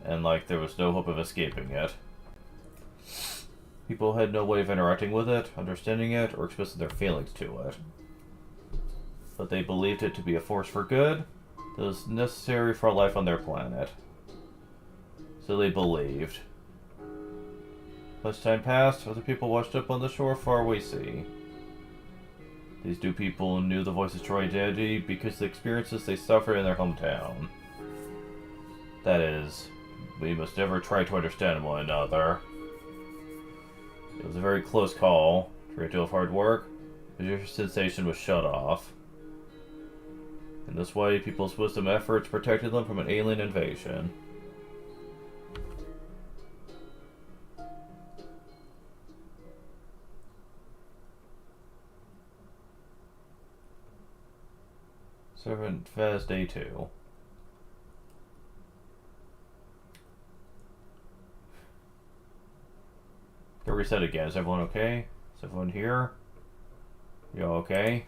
And like there was no hope of escaping it. People had no way of interacting with it, understanding it, or expressing their feelings to it. But they believed it to be a force for good that was necessary for life on their planet. So they believed. As time passed, other people washed up on the shore far away sea. These new people knew the voice's true identity because of the experiences they suffered in their hometown. That is, we must never try to understand one another. It was a very close call, a great deal of hard work, but your sensation was shut off. In this way, people's wisdom efforts protected them from an alien invasion. Servant Fest Day 2. Go reset again. Is everyone okay? Is everyone here? You all okay?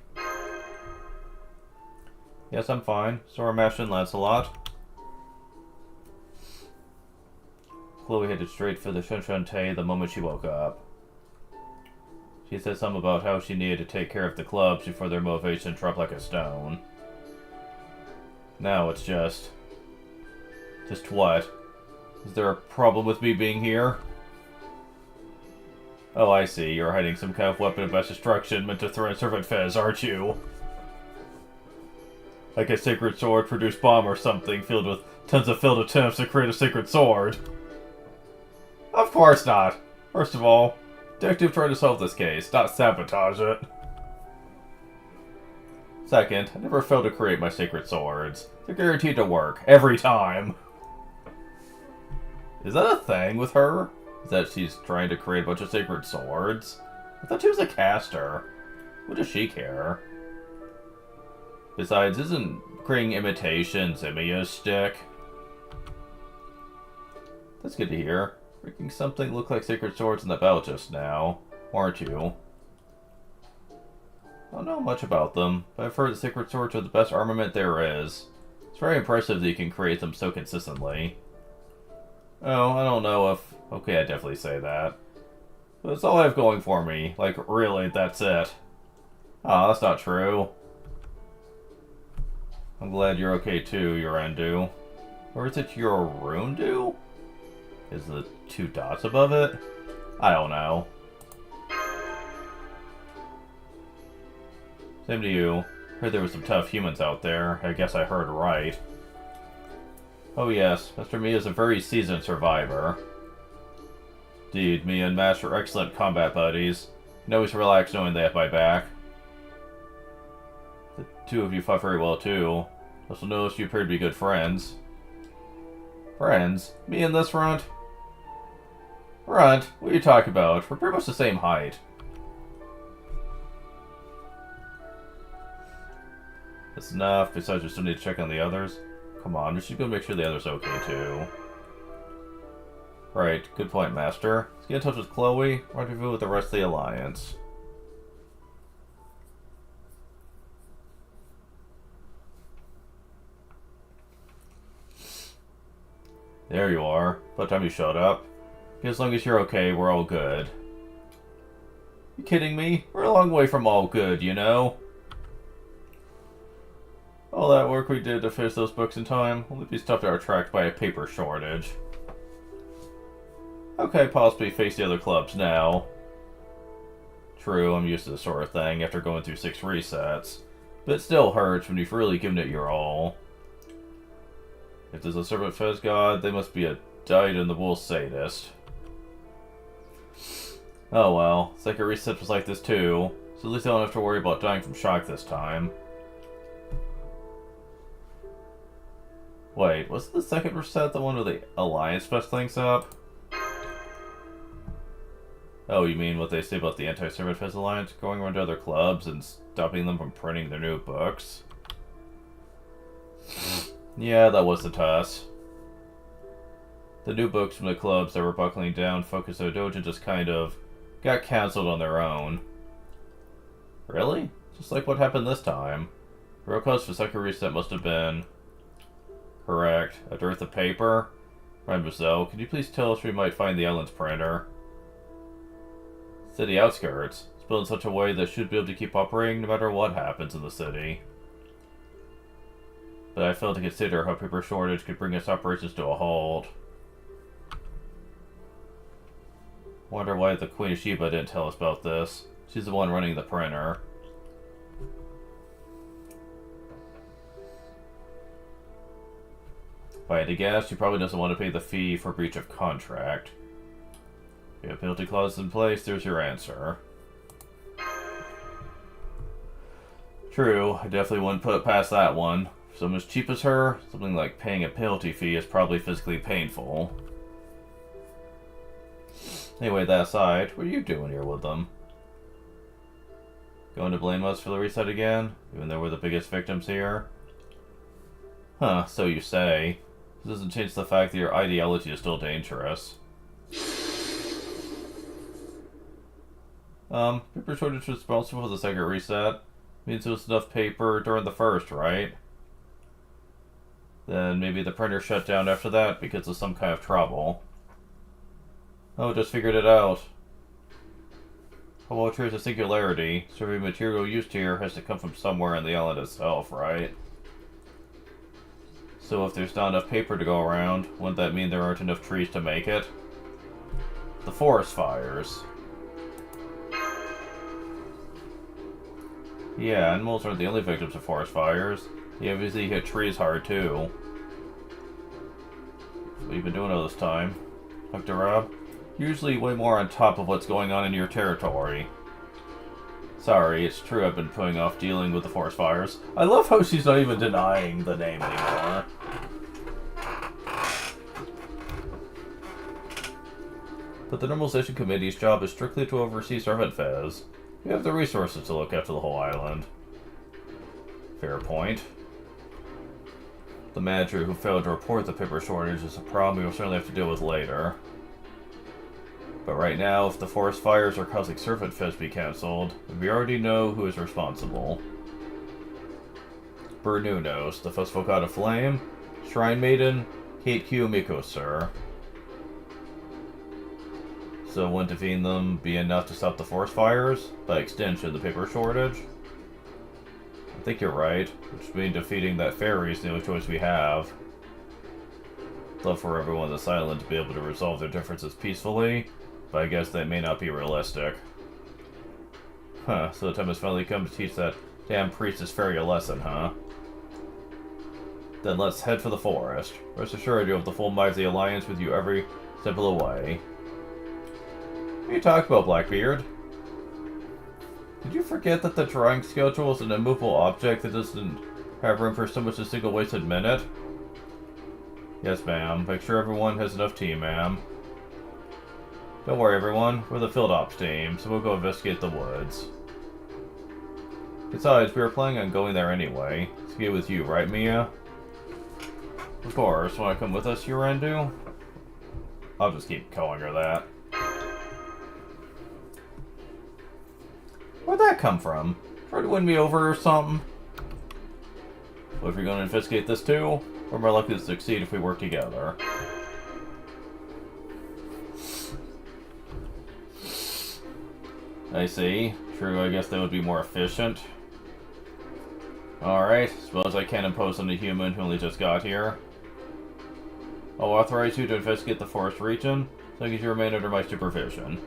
Yes, I'm fine. Sora, Mash, and Lancelot. Chloe headed straight for the Shunshuntei the moment she woke up. She said something about how she needed to take care of the clubs before their motivation dropped like a stone. Now it's just... Just what? Is there a problem with me being here? Oh, I see. You're hiding some kind of weapon of mass destruction meant to threaten Servant Fez, aren't you? Like a sacred sword-produced bomb or something filled with tons of failed attempts to create a sacred sword. Of course not. First of all, detective tried to solve this case, not sabotage it. Second, I never failed to create my sacred swords. They're guaranteed to work, every time. Is that a thing with her? Is that she's trying to create a bunch of sacred swords? I thought she was a caster. What does she care? Besides, isn't creating imitations Emiya's stick? That's good to hear. Making something look like sacred swords in the belt just now, aren't you? I don't know much about them, but I've heard that sacred swords are the best armament there is. It's very impressive that you can create them so consistently. Oh, I don't know if... Okay, I definitely say that. But it's all I have going for me. Like, really, that's it. Ah, that's not true. I'm glad you're okay too, Yorendu. Or is it Yorundu? Is the 2 dots above it? I don't know. Same to you. Heard there were some tough humans out there. I guess I heard right. Oh yes, Mr. Mia is a very seasoned survivor. Indeed, Mia and Mash are excellent combat buddies. You can always relax knowing they have my back. The 2 of you fought very well too. Also noticed you appear to be good friends. Friends? Me in this front? Front? What are you talking about? We're pretty much the same height. That's enough. Besides, we still need to check on the others. Come on, we should go make sure the others are okay too. Right, good point, Master. Let's get in touch with Chloe. Rendezvous with the rest of the Alliance. There you are. About time you showed up. As long as you're okay, we're all good. You kidding me? We're a long way from all good, you know? All that work we did to finish those books in time will be stopped in our tracks by a paper shortage. Okay, possibly face the other clubs now. True, I'm used to this sort of thing after going through 6 resets. But it still hurts when you've really given it your all. If there's a Servant Fez god, they must be a dyed-in-the-wool sadist. Oh well, second reset was like this too, so at least I don't have to worry about dying from shock this time. Wait, wasn't the second reset the one where the Alliance messed things up? Oh, you mean what they say about the Anti-Servant Fez Alliance going around to other clubs and stopping them from printing their new books? Yeah, that was the toss. The new books from the clubs that were buckling down focused on Dojo just kind of got cancelled on their own. Really? Just like what happened this time. The real cause for second reset must have been... Correct. A dearth of paper? Mademoiselle, could you please tell us where we might find the island's printer? City outskirts. It's built in such a way that it should be able to keep operating no matter what happens in the city. But I failed to consider how paper shortage could bring its operations to a halt. Wonder why the Queen of Sheba didn't tell us about this. She's the one running the printer. If I had to guess, she probably doesn't want to pay the fee for breach of contract. If you have penalty clauses in place, there's your answer. True, I definitely wouldn't put it past that one. For someone as cheap as her, something like paying a penalty fee is probably physically painful. Anyway, that aside, what are you doing here with them? Going to blame us for the reset again, even though we're the biggest victims here? Huh, so you say. This doesn't change the fact that your ideology is still dangerous. Paper shortage was responsible for the second reset. Means there was enough paper during the first, right? Then maybe the printer shut down after that because of some kind of trouble. Oh, just figured it out. Well, true to singularity, so every material used here has to come from somewhere in the island itself, right? So if there's not enough paper to go around, wouldn't that mean there aren't enough trees to make it? The forest fires. Yeah, animals aren't the only victims of forest fires. They obviously hit trees hard too. What have you been doing all this time? Dr. Rob? Usually way more on top of what's going on in your territory. Sorry, it's true I've been putting off dealing with the forest fires. I love how she's not even denying the name anymore. But the Normalization Committee's job is strictly to oversee Servant Fez. We have the resources to look after the whole island. Fair point. The manager who failed to report the paper shortage is a problem we will certainly have to deal with later. But right now, if the forest fires are causing Servant Fez to be cancelled, we already know who is responsible. Bernunos, the Festival God of Flame, Shrine Maiden, Kate Kiyomico, sir. So wouldn't defeating them be enough to stop the forest fires? By extension, the paper shortage? I think you're right, which means defeating that fairy is the only choice we have. Love for everyone on this island to be able to resolve their differences peacefully, but I guess that may not be realistic. Huh, so the time has finally come to teach that damn priestess fairy a lesson, huh? Then let's head for the forest. Rest assured you have the full might of the Alliance with you every step of the way. What are you talking about, Blackbeard? Did you forget that the drawing schedule is an immovable object that doesn't have room for so much as a single wasted minute? Yes, ma'am. Make sure everyone has enough tea, ma'am. Don't worry, everyone. We're the field ops team, so we'll go investigate the woods. Besides, we were planning on going there anyway. Let's get with you, right, Mia? Of course. Want to come with us, Urandu? I'll just keep calling her that. Where'd that come from? Try to win me over or something? Well, if you're going to investigate this too, we're more likely to succeed if we work together. I see. True, I guess that would be more efficient. Alright, suppose I can't impose on a human who only just got here. I'll authorize you to investigate the forest region, so long as you remain under my supervision.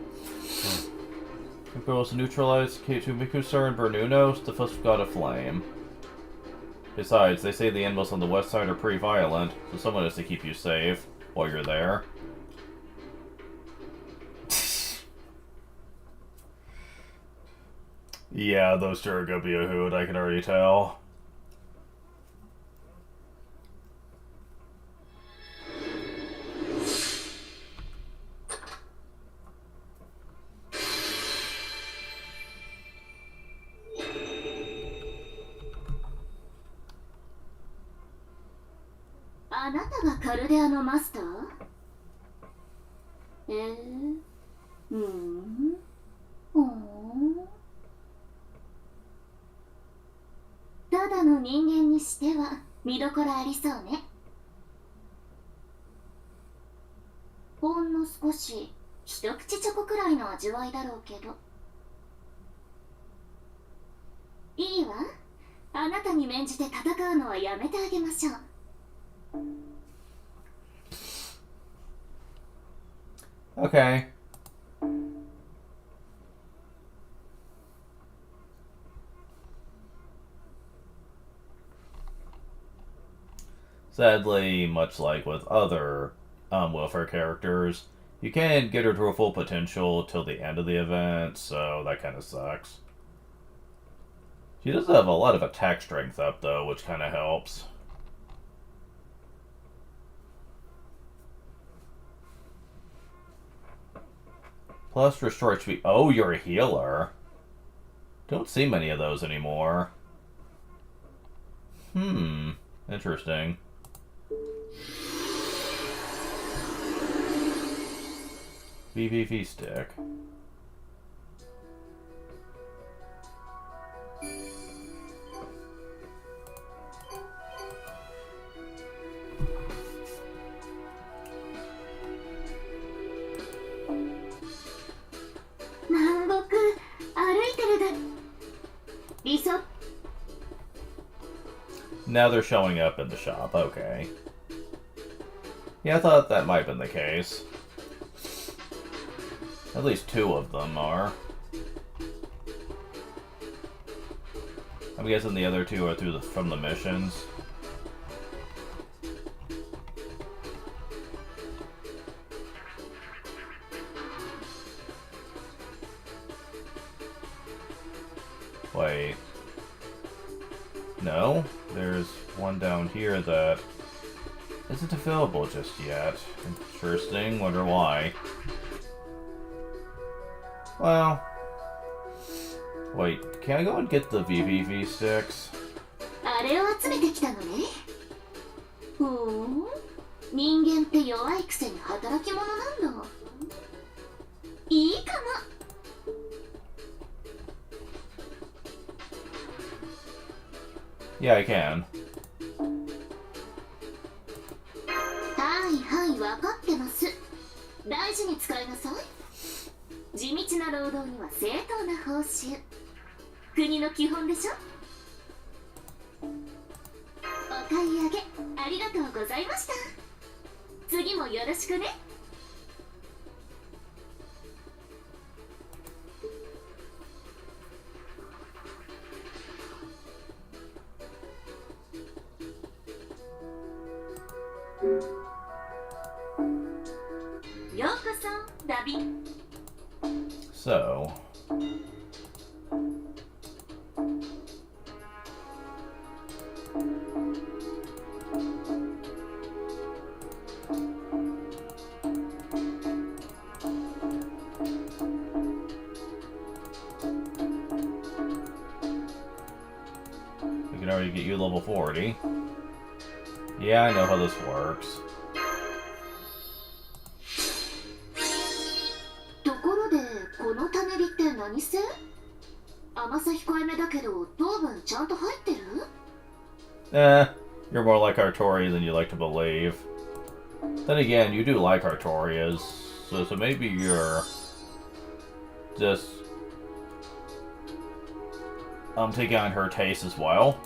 The goal is to neutralize K2 Mikusar and Bernunos, the Festival God of Flame. Besides, they say the animals on the west side are pretty violent, so someone has to keep you safe while you're there. Yeah, those two are gonna be a hoot, I can already tell. Hmm. ただの人間にしては見どころありそうね。ほんの少し一口チョコくらいの味わいだろうけど。いいわ。あなたに免じて戦うのはやめてあげましょう。Okay. Sadly, much like with other welfare characters, you can't get her to her full potential till the end of the event, so that kind of sucks. She does have a lot of attack strength up, though, which kind of helps. Plus, restore HP. Oh, you're a healer. Don't see many of those anymore. Interesting. VVV stick. Now they're showing up in the shop. Okay. Yeah, I thought that might have been the case. At least 2 of them are. I'm guessing the other 2 are from the missions. Wait. No, there's one down here that isn't available just yet. Interesting, wonder why. Well, wait, can I go and get the VVV sticks? あれを集めてきたのね。ふーん、人間って弱いくせに働き者なんだ。いいかも。Yeah, I can. はいはい、分かってます。大事に使いなさい。地道な労働には正当な報酬。国の基本でしょ。お買い上げありがとうございました。次もよろしくね。ようこそ、ダビン。So. We can already get you level 40. Yeah, I know how this works. ところで、この種火って何せ？甘さ控えめだけど、糖分ちゃんと入ってる？ You're more like Artoria than you like to believe. Then again, you do like Artorias, so maybe you're just taking on her taste as well.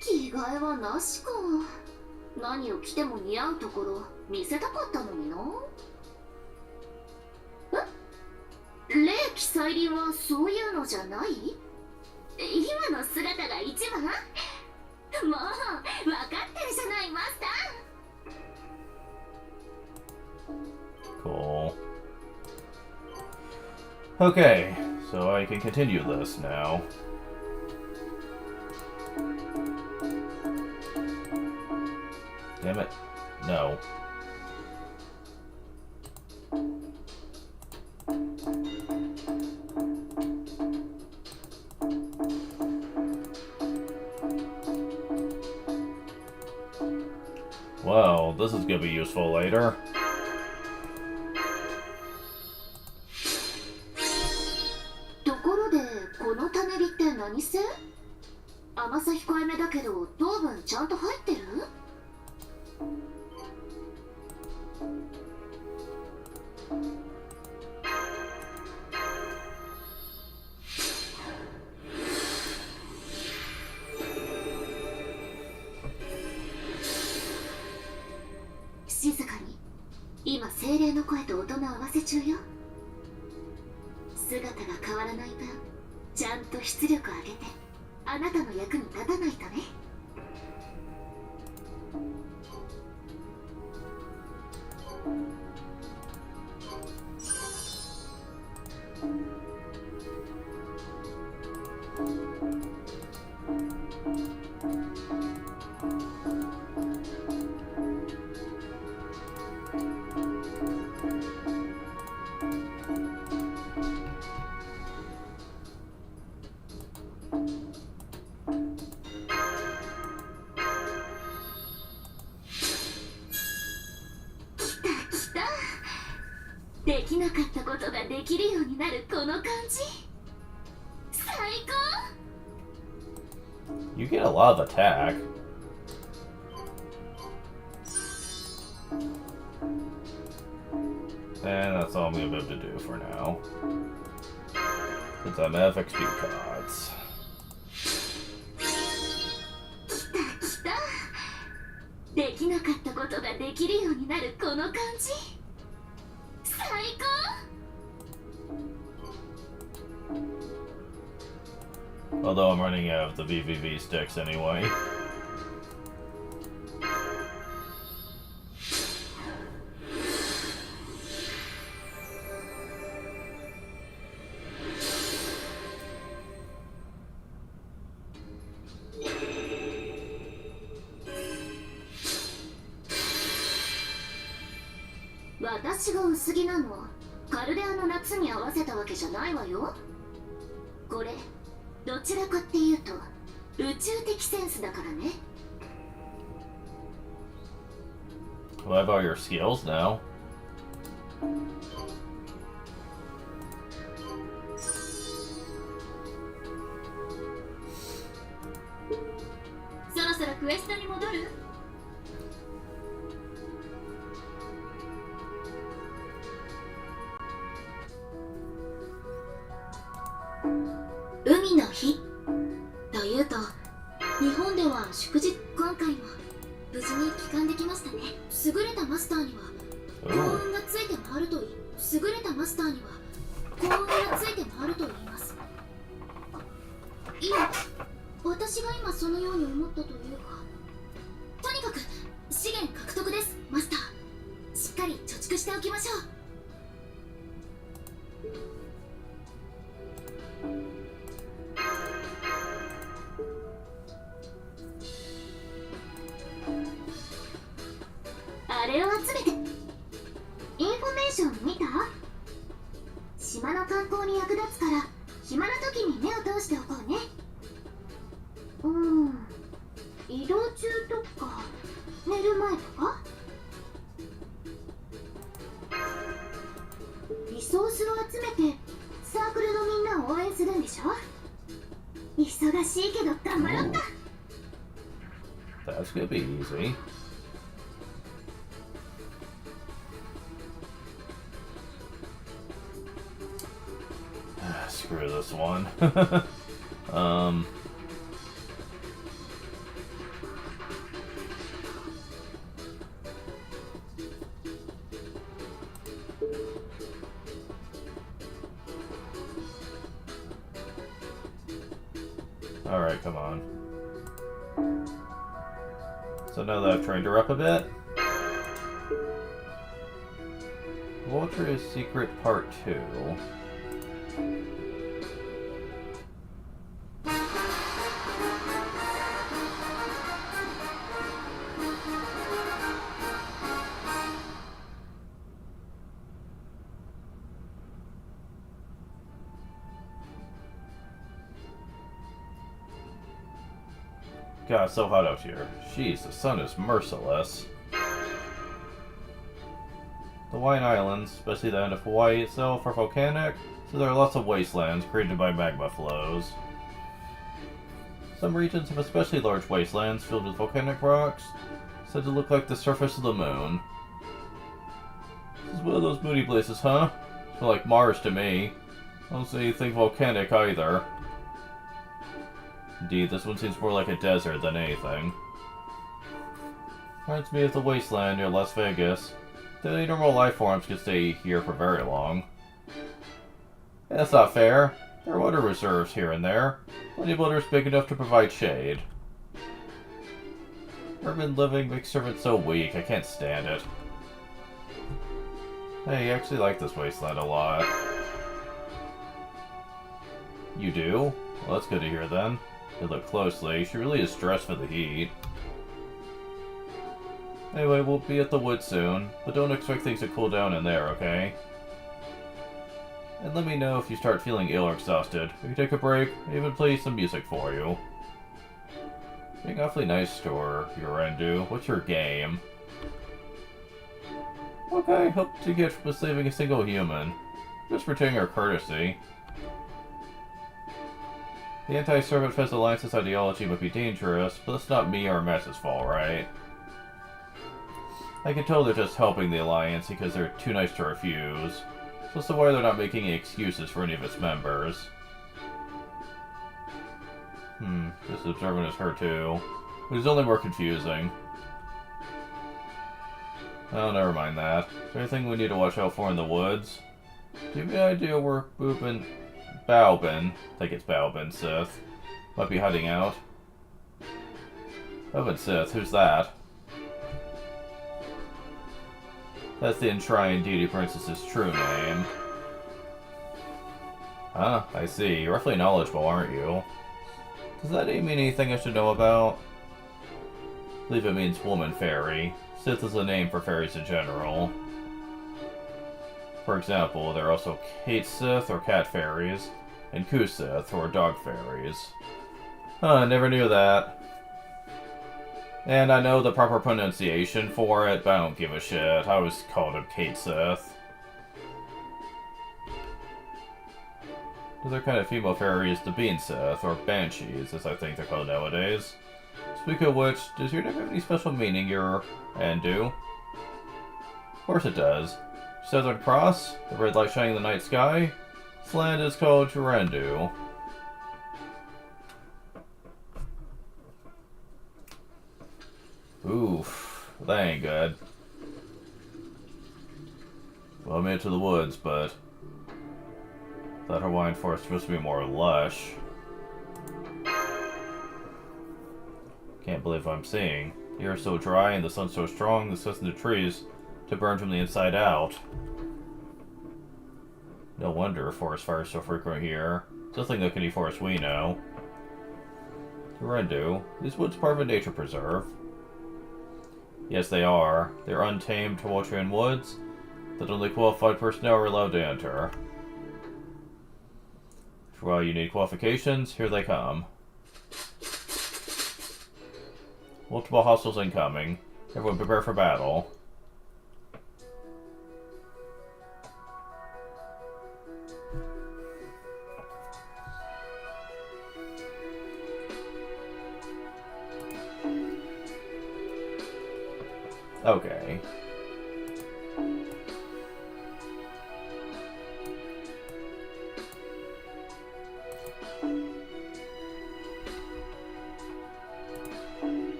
Jiggy はなしか。何を着ても似合うところ見せたかったのにな。霊気再臨はそういうのじゃない？今の姿が一番？もう分かってるじゃないマスター。Cool. Okay, so I can continue this now. Damn it. No. Well, this is gonna be useful later. ところで、この種火って何せ？甘さ控えめだけど、糖分ちゃんと入ってる？静かに。今精霊の声と音の合わせ中よ。姿が変わらない分、ちゃんと出力上げてあなたの役に立たないとね。できなかったことができるようになるこの感じ、最高。 You get a lot of attack. And that's all I'm going to be able to do for now. Since I'm FXP cards. 来た。できなかったことができるようになるこの感じ。最高。Although I'm running out of the VVV sticks anyway.「私が薄着なのはカルデアの夏に合わせたわけじゃないわよ。これどちらかっていうと宇宙的センスだからね。 Well, I have all your skills now. そろそろクエストに戻る？海の日というと日本では祝日。今回も無事に帰還できましたね。優れたマスターには幸運がついて回ると優れたマスターには幸運がついて回ると言います。いや、私が今そのように思ったというか、とにかく資源獲得です。マスター、しっかり貯蓄しておきましょう。あれを集めて。インフォメーション見た？島の観光に役立つから暇な時に目を通しておこうね。移動中とか寝る前とか。リソースを集めてサークルのみんなを応援するんでしょ。忙しいけど頑張ろうか。 That's gonna be easy. Screw this one. Alright, come on. So now that I've trained her up a bit, Vulture's Secret Part 2. God, it's so hot out here. Jeez, the sun is merciless. The Hawaiian Islands, especially the end of Hawaii itself, are volcanic, so there are lots of wastelands created by magma flows. Some regions have especially large wastelands filled with volcanic rocks, said to look like the surface of the moon. This is one of those moody places, huh? It's more like Mars to me. I don't see anything volcanic either. Indeed, this one seems more like a desert than anything. Reminds me of the wasteland near Las Vegas. The only normal life forms can stay here for very long. That's not fair. There are water reserves here and there. Plenty of waters big enough to provide shade. Urban living makes servants so weak, I can't stand it. Hey, I actually like this wasteland a lot. You do? Well, that's good to hear then. You look closely, she really is stressed for the heat. Anyway, we'll be at the woods soon, but don't expect things to cool down in there, okay? And let me know if you start feeling ill or exhausted. We can take a break, and even play some music for you. Being awfully nice to her, Yorendu. What's your game? Okay, hope to get from saving a single human. Just returning our courtesy. The anti-servant Fez Alliance's ideology might be dangerous, but that's not me or Matt's fault, right? I can tell they're just helping the Alliance because they're too nice to refuse. So it's why they're not making any excuses for any of its members. Just observant is her too. Which is only more confusing. Oh, never mind that. Is there anything we need to watch out for in the woods? Do you have any idea where Baobin, I think it's Baobin Sith, might be hiding out? Baobin Sith, who's that? That's the Enshrined Deity Princess's true name. Ah, I see. You're roughly knowledgeable, aren't you? Does that mean anything I should know about? I believe it means woman fairy. Sith is a name for fairies in general. For example, there are also Kate Sith, or cat fairies, and Ku Sith, or dog fairies. Huh, I never knew that. And I know the proper pronunciation for it, but I don't give a shit. I always called him Kate Sith. The other kind of female fairy is the Bean Sith, or Banshees, as I think they're called nowadays. Speaking of which, does your name have any special meaning, your Andu? Of course it does. Southern Cross, the red light shining in the night sky. This land is called Jurandu. Oof, that ain't good. Well, I made it to the woods, but that Hawaiian forest is supposed to be more lush. Can't believe what I'm seeing. The air is so dry and the sun so strong, this causing the trees to burn from the inside out. No wonder forest fires are so frequent here. It's nothing like any forest we know. Jurandu, these woods part of a nature preserve. Yes, they are. They're untamed Hawaiian woods that only qualified personnel are allowed to enter. For all you need qualifications, here they come. Multiple hostiles incoming. Everyone prepare for battle. Okay.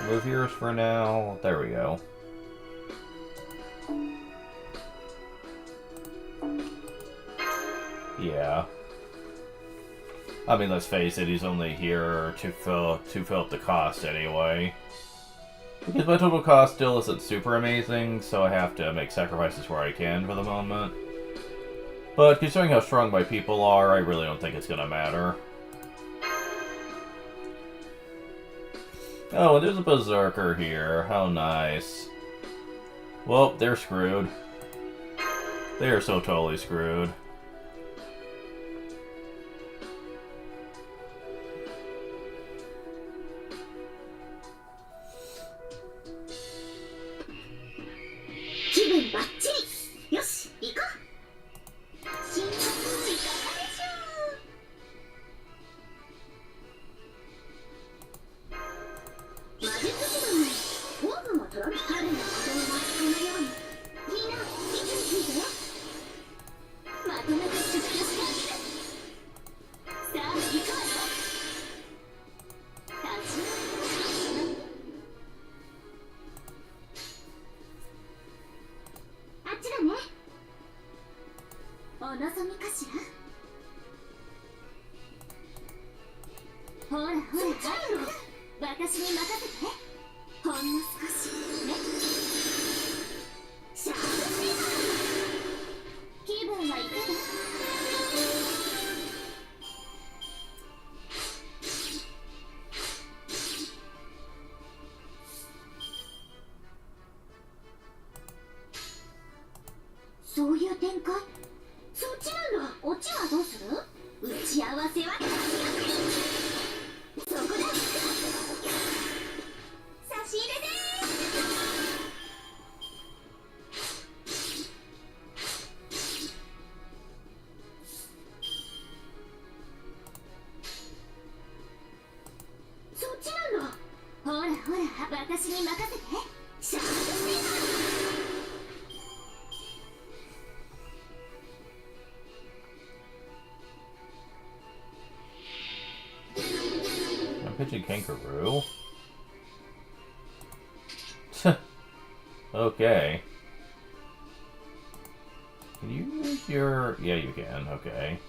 Move yours for now. There we go. Yeah. I mean, let's face it, he's only here to fill up the cost anyway. Because my total cost still isn't super amazing, so I have to make sacrifices where I can for the moment. But considering how strong my people are, I really don't think it's gonna matter. Oh, and there's a berserker here. How nice. Well, they're screwed. They are so totally screwed. そういう展開。そっちなんだ。オチはどうする？打ち合わせはそこだ。差し入れでそっちなんだ。ほらほら、私に任せて。シャープスピーカー。I'm pitching kangaroo. Okay. Can you use your... Yeah, you can. Okay.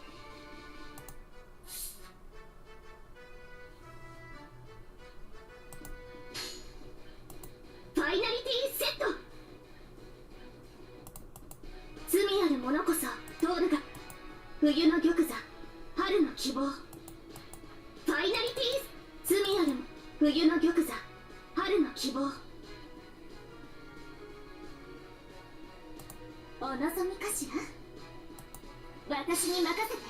ファイナリティセット。罪ある者こそ通るが、冬の玉座、春の希望。ファイナリティ罪ある冬の玉座、春の希望。お望みかしら。私に任せて。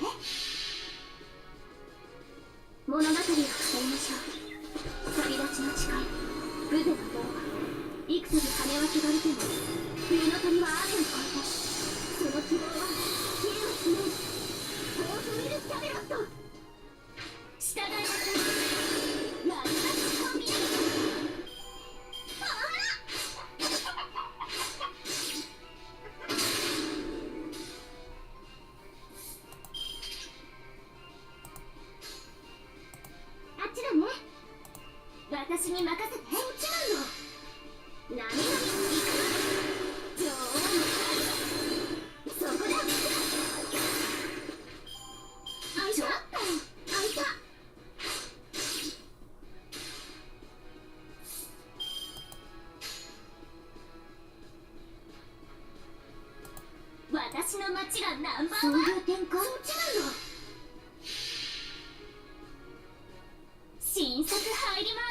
物語を語りましょう。旅立ちの誓い、グゼの棒。幾度羽は汚れても冬の鳥は雨を越えた。その希望は消えはしない。フォートウィル・キャメロット。従いなさい。ラグナス・コンビネーション。あっちだね。私に任せて。そっちなんだ。何々行く女王のそこだ。あいた。あいた。私の街がナンバーワン。そういう展開。そっちなんだ。新作入ります。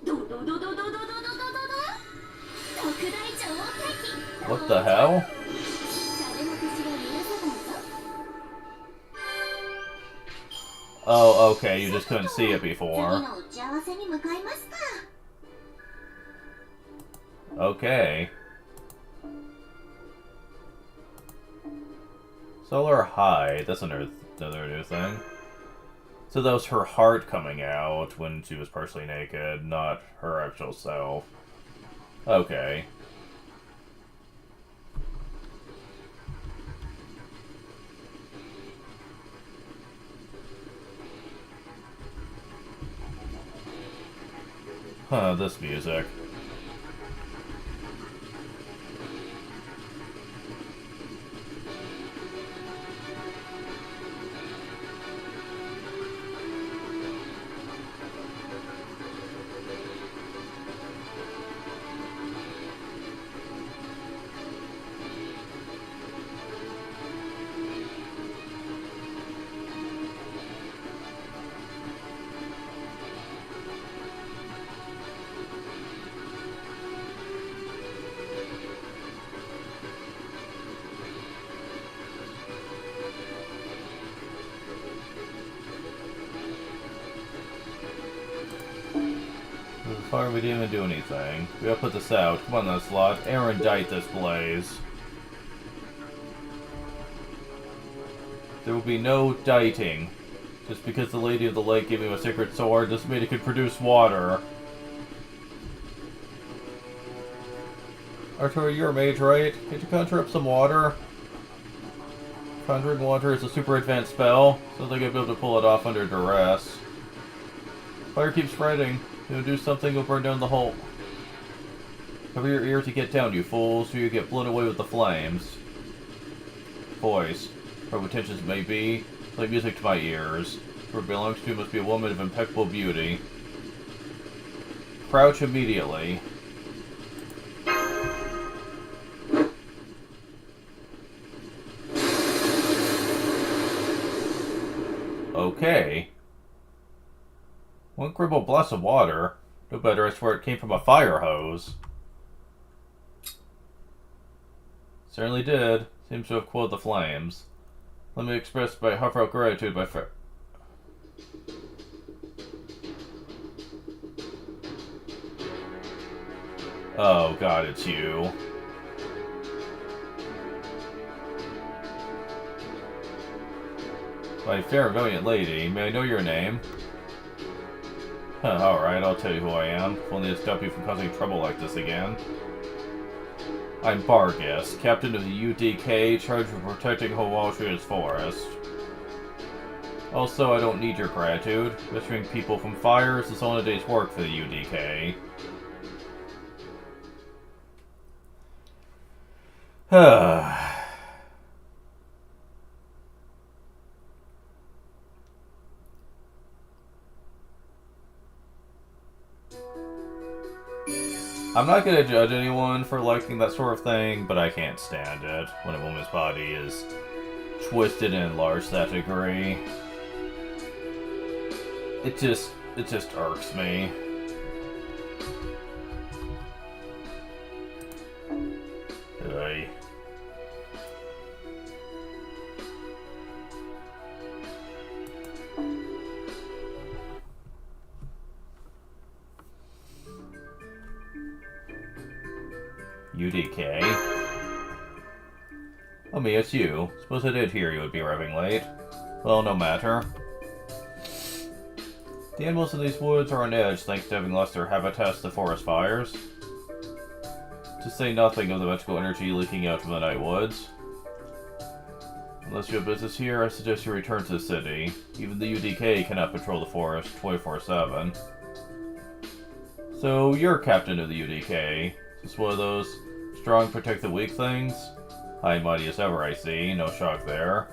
ドドドドドドドドドドド。特大女王ケーキ。 What the hell? 食べ残しが許さないぞ。 Oh, okay, you just couldn't see it 次 before. の打ち合わせに向かいますか。 Okay. Solar hide, that's another new thing. So that was her heart coming out when she was partially naked, not her actual self. Okay. Huh, this music. Fire, we didn't even do anything. We gotta put this out. Come on, that slot. Aaron, dight this blaze. There will be no dighting. Just because the Lady of the Lake gave me a sacred sword doesn't mean it could produce water. Arthur, you're a mage, right? Can't you conjure up some water? Conjuring water is a super advanced spell, so I think I'll be able to pull it off under duress. Fire keeps spreading. You'll do something, you'll burn down the whole... Cover your ear to get down, you fools, or you get blown away with the flames. Voice. For what intentions may be, play music to my ears. For it belongs to must be a woman of impeccable beauty. Crouch immediately. Okay. One gribble blast of water. No better, I swear it came from a fire hose. Certainly did. Seems to have quelled the flames. Let me express my heartfelt gratitude by Oh god, it's you. My fair valiant lady, may I know your name? Huh, alright, I'll tell you who I am. If only to stop you from causing trouble like this again. I'm Bargus, captain of the UDK, charged with protecting Hawalshia's forest. Also, I don't need your gratitude. Rescuing people from fires is only a day's work for the UDK. I'm not gonna judge anyone for liking that sort of thing, but I can't stand it when a woman's body is twisted and enlarged to that degree. It just irks me. Hey. UDK? Oh, me, it's you. Suppose I did hear you would be arriving late. Well, no matter. The animals in these woods are on edge thanks to having lost their habitats to forest fires. To say nothing of the magical energy leaking out from the night woods. Unless you have business here, I suggest you return to the city. Even the UDK cannot patrol the forest 24/7. So, you're captain of the UDK. Is this one of those strong protect the weak things? High and mighty as ever, I see. No shock there.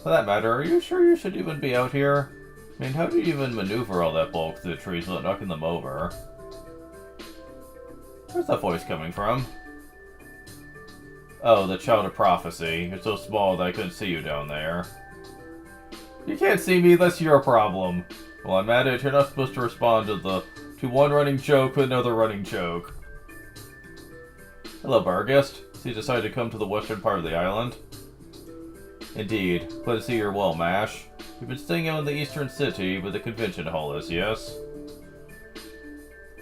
For that matter, are you sure you should even be out here? I mean, how do you even maneuver all that bulk through the trees without knocking them over? Where's that voice coming from? Oh, the Child of Prophecy. You're so small that I couldn't see you down there. You can't see me, that's your problem. Well, I'm at it, you're not supposed to respond to one running joke with another running joke. Hello, Bargest. So you decided to come to the western part of the island? Indeed. Glad to see you're well, Mash. You've been staying out in the eastern city, but the convention hall is, yes?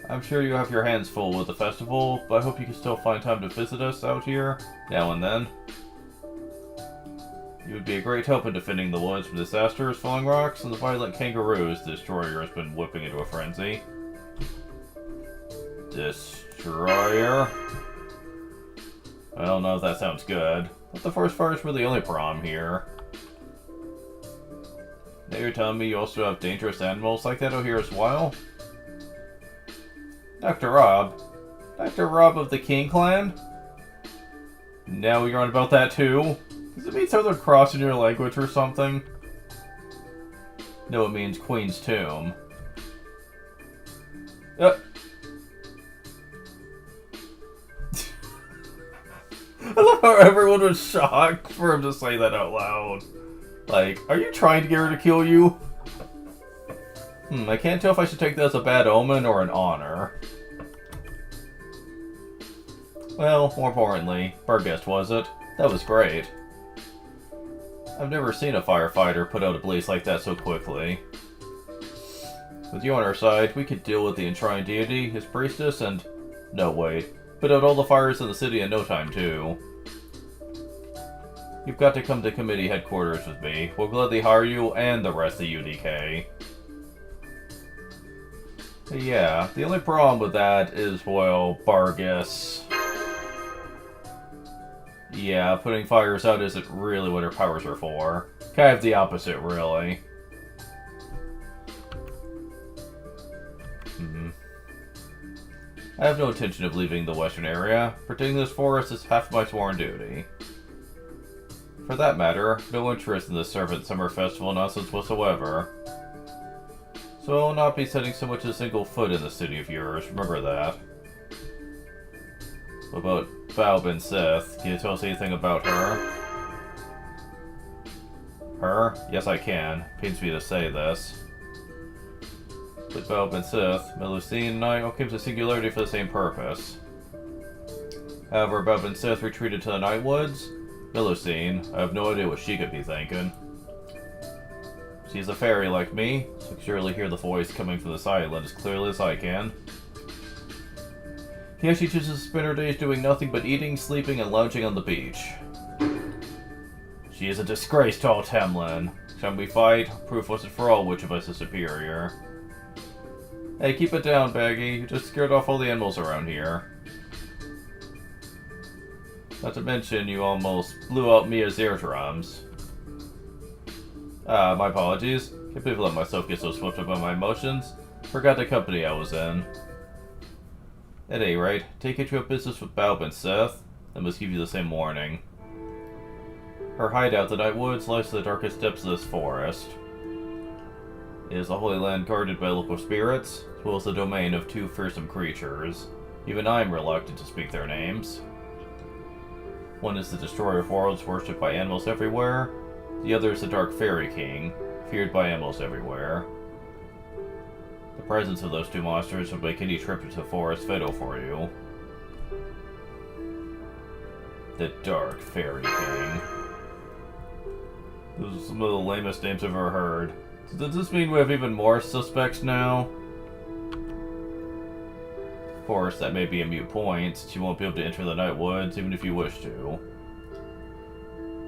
I'm sure you have your hands full with the festival, but I hope you can still find time to visit us out here, now and then. You would be a great help in defending the woods from disasters, falling rocks, and the violent kangaroos the Destroyer has been whipping into a frenzy. Destroyer? I don't know if that sounds good, but the forest fires were the only problem here. Now you're telling me you also have dangerous animals like that out here as well? Dr. Rob? Dr. Rob of the King Clan? Now you're on about that too? Does it mean Southern Cross in your language or something? No, it means Queen's Tomb. I love how everyone was shocked for him to say that out loud. Like, are you trying to get her to kill you? I can't tell if I should take that as a bad omen or an honor. Well, more importantly, Bargest was it? That was great. I've never seen a firefighter put out a blaze like that so quickly. With you on our side, we could deal with the enshrined deity, his priestess, and... No, wait. Put out all the fires in the city in no time, too. You've got to come to committee headquarters with me. We'll gladly hire you and the rest of the UDK. Yeah, the only problem with that is, well, Bargus. Yeah, putting fires out isn't really what her powers are for. Kind of the opposite, really. I have no intention of leaving the western area. Protecting this forest is half my sworn duty. For that matter, no interest in the Servant Summer Festival nonsense whatsoever. So I will not be setting so much as a single foot in the city of yours, remember that. What about Val Ben Sith? Can you tell us anything about her? Her? Yes, I can. Pains me to say this. With Val Ben Sith, Melusine and I all came to Singularity for the same purpose. However, Bev and Seth retreated to the Nightwoods. Millicene, I have no idea what she could be thinking. She's a fairy like me, so can surely hear the voice coming from this island as clearly as I can. Here she chooses to spend her days doing nothing but eating, sleeping, and lounging on the beach. She is a disgrace to all Temlin. Shall we fight? Proof wasn't for all which of us is superior. Hey, keep it down, Baggy. You just scared off all the animals around here. Not to mention, you almost blew out Mia's eardrums. My apologies. Can't believe I let myself get so swept up by my emotions. Forgot the company I was in. At any rate, take care of your business with Balb and Seth. I must give you the same warning. Her hideout, the Nightwoods, lies in the darkest depths of this forest. It is a holy land guarded by local spirits, as well as the domain of two fearsome creatures. Even I am reluctant to speak their names. One is the Destroyer of Worlds, worshipped by animals everywhere. The other is the Dark Fairy King, feared by animals everywhere. The presence of those two monsters would make any trip into the forest fatal for you. The Dark Fairy King. Those are some of the lamest names I've ever heard. Does this mean we have even more suspects now? Of course, that may be a moot point, since you won't be able to enter the Nightwoods even if you wish to.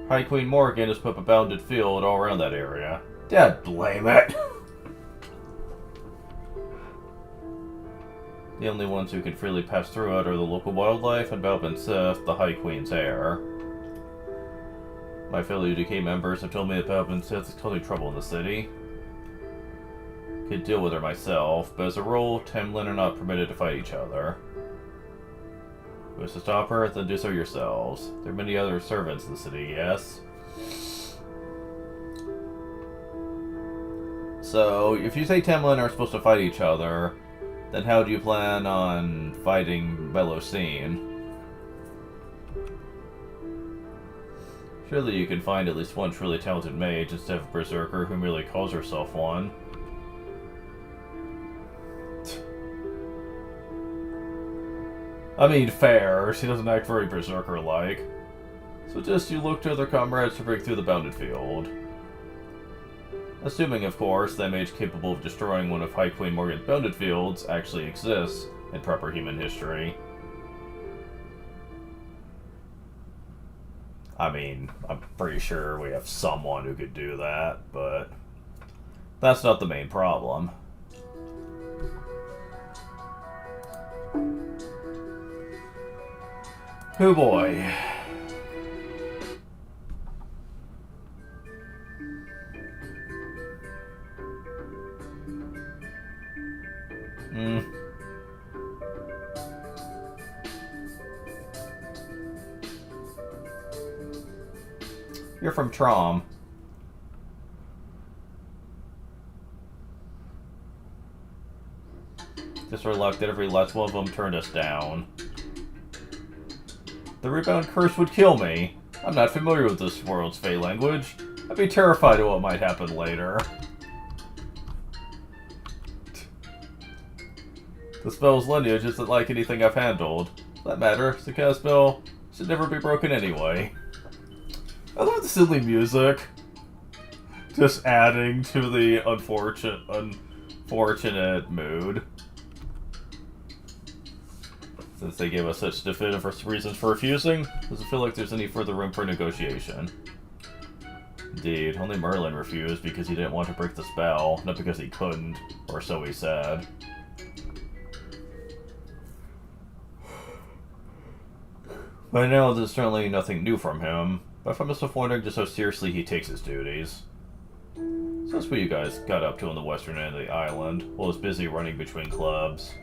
High Queen Morgan has put up a bounded field all around that area. Dad blame it! The only ones who can freely pass through it are the local wildlife and Balb and Seth, the High Queen's heir. My fellow UDK members have told me that Balb and Seth is causing trouble in the city. Could deal with her myself, but as a rule, Temlin are not permitted to fight each other. Wish to stop her, then do so yourselves. There are many other servants in the city, yes? So, if you say Temlin are supposed to fight each other, then how do you plan on fighting Millicene? Surely you can find at least one truly talented mage instead of a berserker who merely calls herself one. I mean, fair. She doesn't act very berserker-like. So just you look to other comrades to break through the bounded field. Assuming, of course, that mage capable of destroying one of High Queen Morgan's bounded fields actually exists in proper human history. I mean, I'm pretty sure we have someone who could do that, but that's not the main problem. Oh boy. You're from Trom. Just our luck that every last one of them turned us down. The rebound curse would kill me. I'm not familiar with this world's Fey language. I'd be terrified of what might happen later. The spell's lineage isn't like anything I've handled. For that matter, the cast spell should never be broken anyway. I love the silly music. Just adding to the unfortunate mood. Since they gave us such definitive reasons for refusing, doesn't feel like there's any further room for negotiation. Indeed, only Merlin refused because he didn't want to break the spell, not because he couldn't, or so he said. By now, there's certainly nothing new from him, but I find myself wondering just how seriously he takes his duties. So that's what you guys got up to on the western end of the island, while he's busy running between clubs.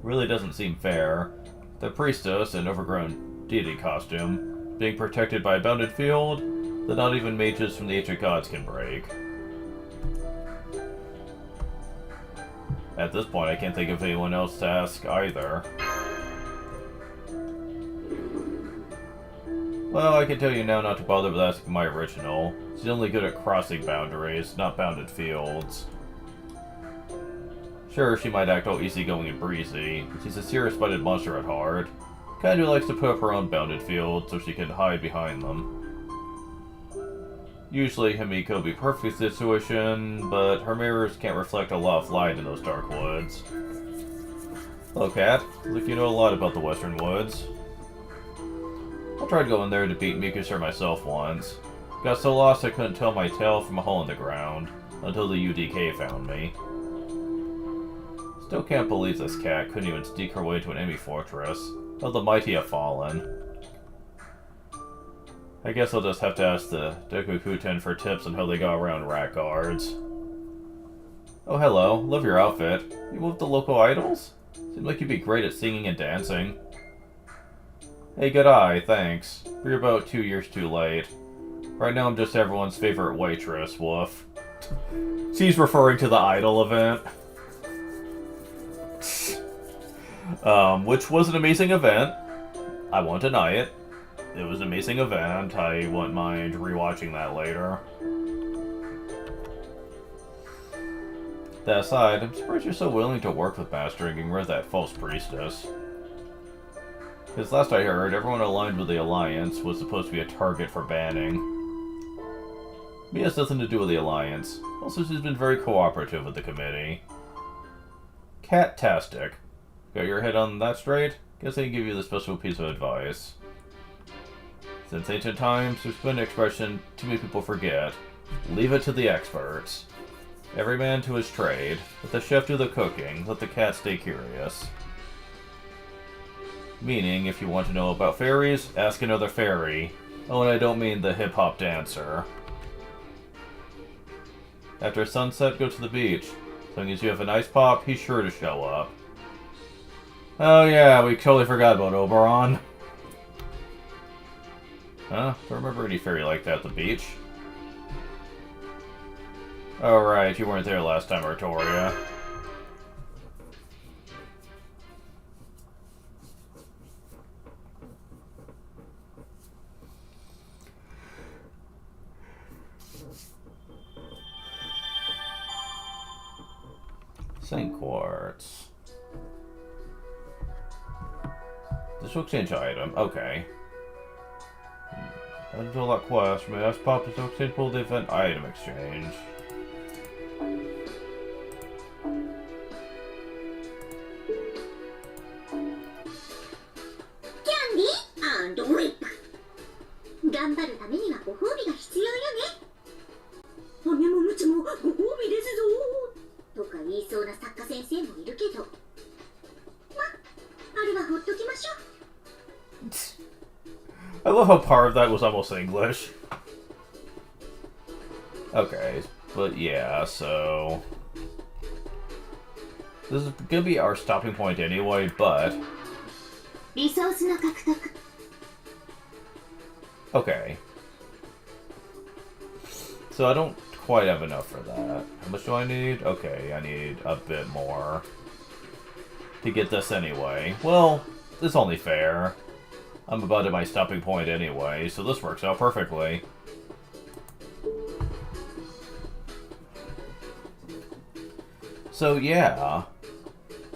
Really doesn't seem fair. The priestess, in overgrown deity costume, being protected by a bounded field that not even mages from the ancient gods can break. At this point, I can't think of anyone else to ask either. Well, I can tell you now not to bother with asking my original. She's only good at crossing boundaries, not bounded fields. Sure, she might act all easygoing and breezy, but she's a serious-minded monster at heart. Kinda likes to put up her own bounded field so she can hide behind them. Usually Himiko would be perfect situation, but her mirrors can't reflect a lot of light in those dark woods. Hello, Cat. Looks like you know a lot about the Western Woods. I tried going there to beat Mikasa myself once. Got so lost I couldn't tell my tail from a hole in the ground, until the UDK found me. Still can't believe this cat couldn't even sneak her way to an enemy fortress, though the mighty have fallen. I guess I'll just have to ask the Dekukuten for tips on how they got around rat guards. Oh hello, love your outfit. You with the local idols? Seems like you'd be great at singing and dancing. Hey, good eye, thanks. But you're about 2 years too late. Right now I'm just everyone's favorite waitress, woof. She's referring to the idol event. Which was an amazing event. I won't deny it. It was an amazing event. I wouldn't mind rewatching that later. That aside, I'm surprised you're so willing to work with Master and getting rid of that false priestess. Because last I heard, everyone aligned with the Alliance was supposed to be a target for banning. Me has nothing to do with the Alliance. Also, she's been very cooperative with the committee. Cat-tastic. Got your head on that straight? Guess I can give you the special piece of advice. Since ancient times, there's been an expression too many people forget. Leave it to the experts. Every man to his trade. Let the chef do the cooking. Let the cat stay curious. Meaning, if you want to know about fairies, ask another fairy. Oh, and I don't mean the hip-hop dancer. After sunset, go to the beach. As long as you have an ice pop, he's sure to show up. Oh yeah, we totally forgot about Oberon. Huh? Don't remember any fairy like that at the beach. Alright, you weren't there last time, Artoria. Saint Quartz. This will change item. Okay. Until that quest, may I pop this simple the event item exchange. Candy and whip. 頑張るためにはご褒美が必要よね。羽もムチもご褒美ですぞ。とか言いそうな作家先生もいるけど。ま、あれはほっときましょう。I love how part of that was almost English. Okay, but yeah, so... This is gonna be our stopping point anyway, but... Okay. So I don't quite have enough for that. How much do I need? Okay, I need a bit more. To get this anyway. Well, it's only fair. I'm about at my stopping point anyway, so this works out perfectly. So yeah,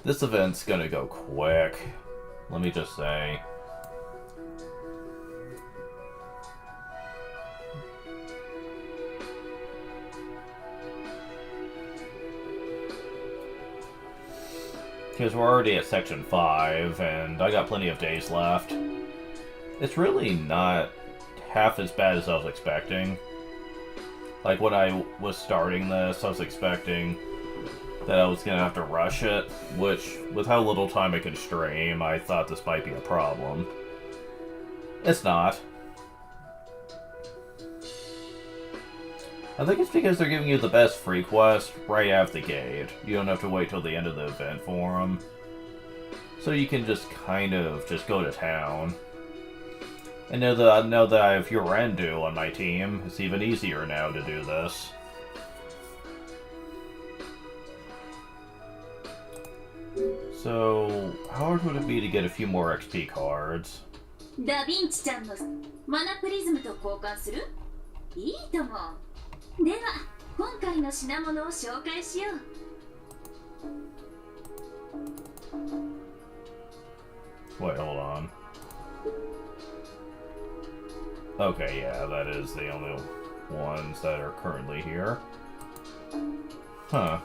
this event's gonna go quick. Let me just say. Because we're already at section 5, and I got plenty of days left. It's really not half as bad as I was expecting. Like, when I was starting this, I was expecting that I was gonna have to rush it, which, with how little time I could stream, I thought this might be a problem. It's not. I think it's because they're giving you the best free quest right out the gate. You don't have to wait till the end of the event for them. So you can just kind of just go to town. And now that I have Yorendu on my team, it's even easier now to do this. So, how hard would it be to get a few more XP cards? ダヴィンチちゃんのマナプリズムと交換する？いいとも。では、今回の品物を紹介しよう。Wait, hold on. Okay, yeah, that is the only ones that are currently here. Huh.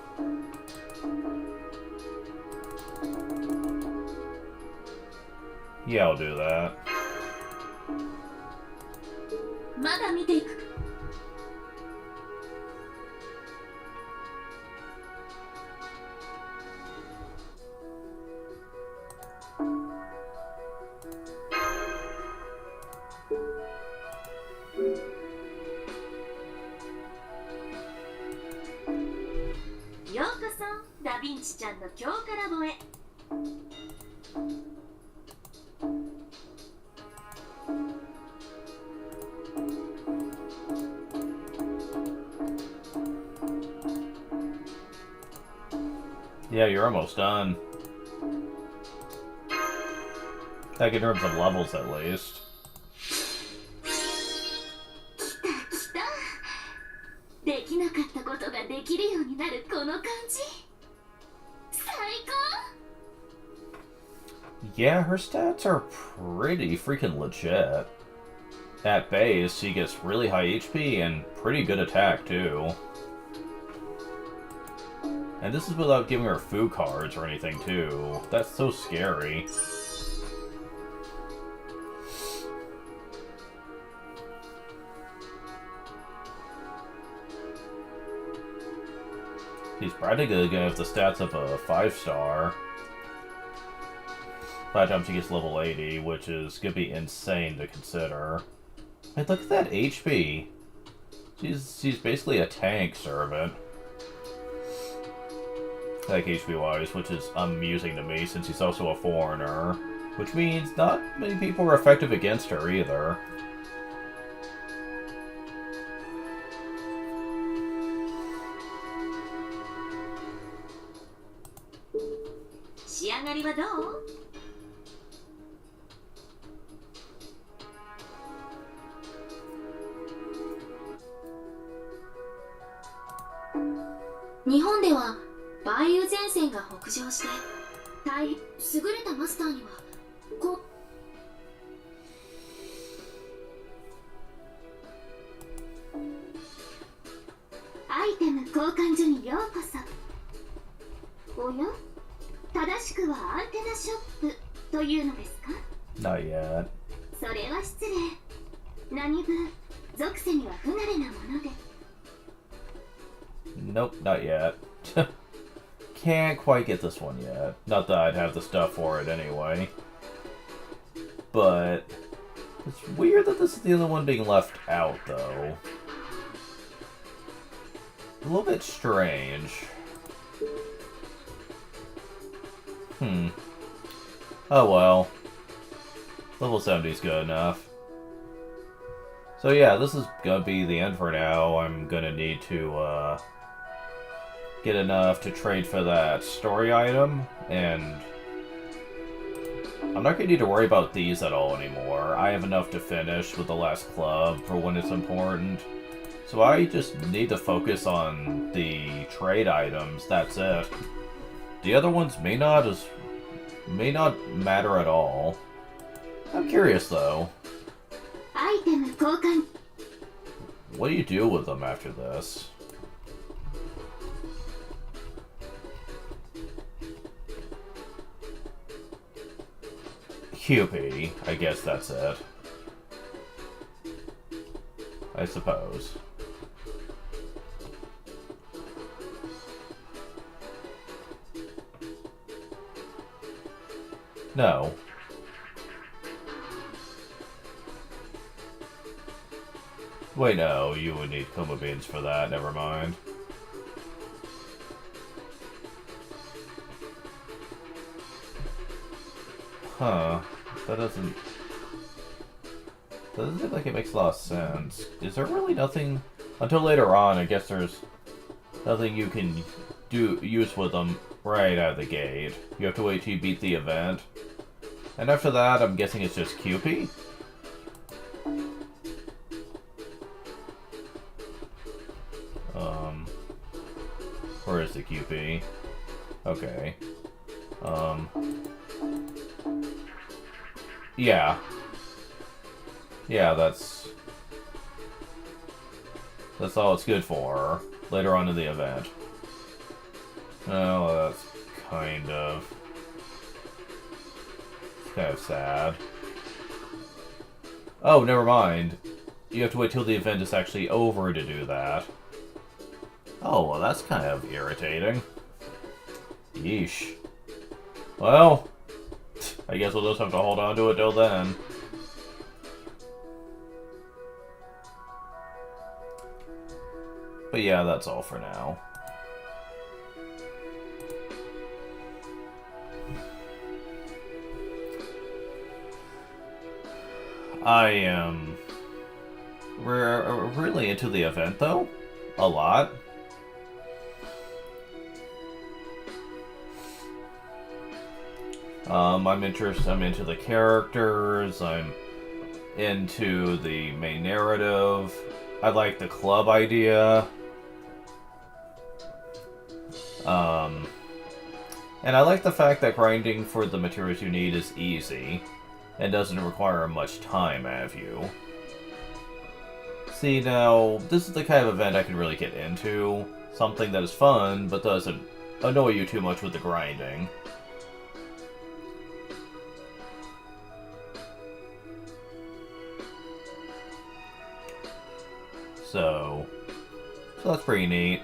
Yeah, I'll do that. まだ見ていく。ようこそダヴィンチちゃんの強化ラボへ。Yeah, you're almost done. Like in terms of levels, at least. 来た。できなかったことができるようになるこの感じ。最高。 Yeah, her stats are pretty freaking legit. At base, she gets really high HP and pretty good attack, too. And this is without giving her food cards or anything, too. That's so scary. He's practically gonna have the stats of a 5-star. By the time she gets level 80, which is gonna be insane to consider. Hey, look at that HP. She's basically a tank servant. Like HP-wise, which is amusing to me since he's also a foreigner. Which means not many people are effective against her either. 仕上がりはどう？日本では梅雨前線が北上して大変優れたマスターにはアイテム交換所にようこそ。おや？正しくはアンテナショップというのですか？ Not yet. それは失礼。何分属性には不慣れなもので。 Nope, not yet. Can't quite get this one yet. Not that I'd have the stuff for it anyway. But it's weird that this is the only one being left out, though. A little bit strange. Oh well. Level 70 is good enough. So yeah, this is gonna be the end for now. I'm gonna need to, get enough to trade for that story item, and I'm not gonna need to worry about these at all anymore. I have enough to finish with the last club for when it's important. So I just need to focus on the trade items, that's it. The other ones may not matter at all. I'm curious though. What do you do with them after this? QP, I guess that's it. I suppose. No. Wait, no, you would need Kuma beans for that, never mind. Huh. That doesn't seem like it makes a lot of sense. Is there really nothing... Until later on, I guess there's nothing you can use with them right out of the gate. You have to wait till you beat the event. And after that, I'm guessing it's just QP? Where is the QP? Okay. Yeah. Yeah, that's That's all it's good for later on in the event. Oh, that's kind of sad. Oh, never mind. You have to wait till the event is actually over to do that. Oh, well, that's kind of irritating. Yeesh. Well, I guess we'll just have to hold on to it till then. But yeah, that's all for now. I am really into the event, though. A lot. I'm into the characters. I'm into the main narrative. I like the club idea. And I like the fact that grinding for the materials you need is easy and doesn't require much time of you. See, now, this is the kind of event I can really get into. Something that is fun, but doesn't annoy you too much with the grinding. So that's pretty neat.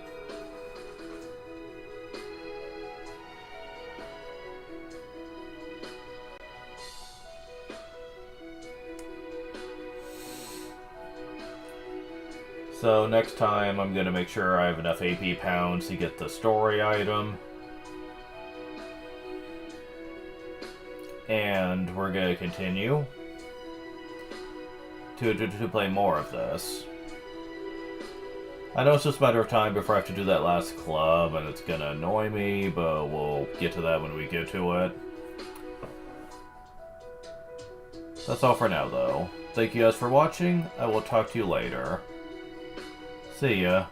So next time I'm gonna make sure I have enough AP pounds to get the story item. And we're gonna continue to play more of this. I know it's just a matter of time before I have to do that last club, and it's gonna annoy me, but we'll get to that when we get to it. That's all for now, though. Thank you guys for watching. I will talk to you later. See ya.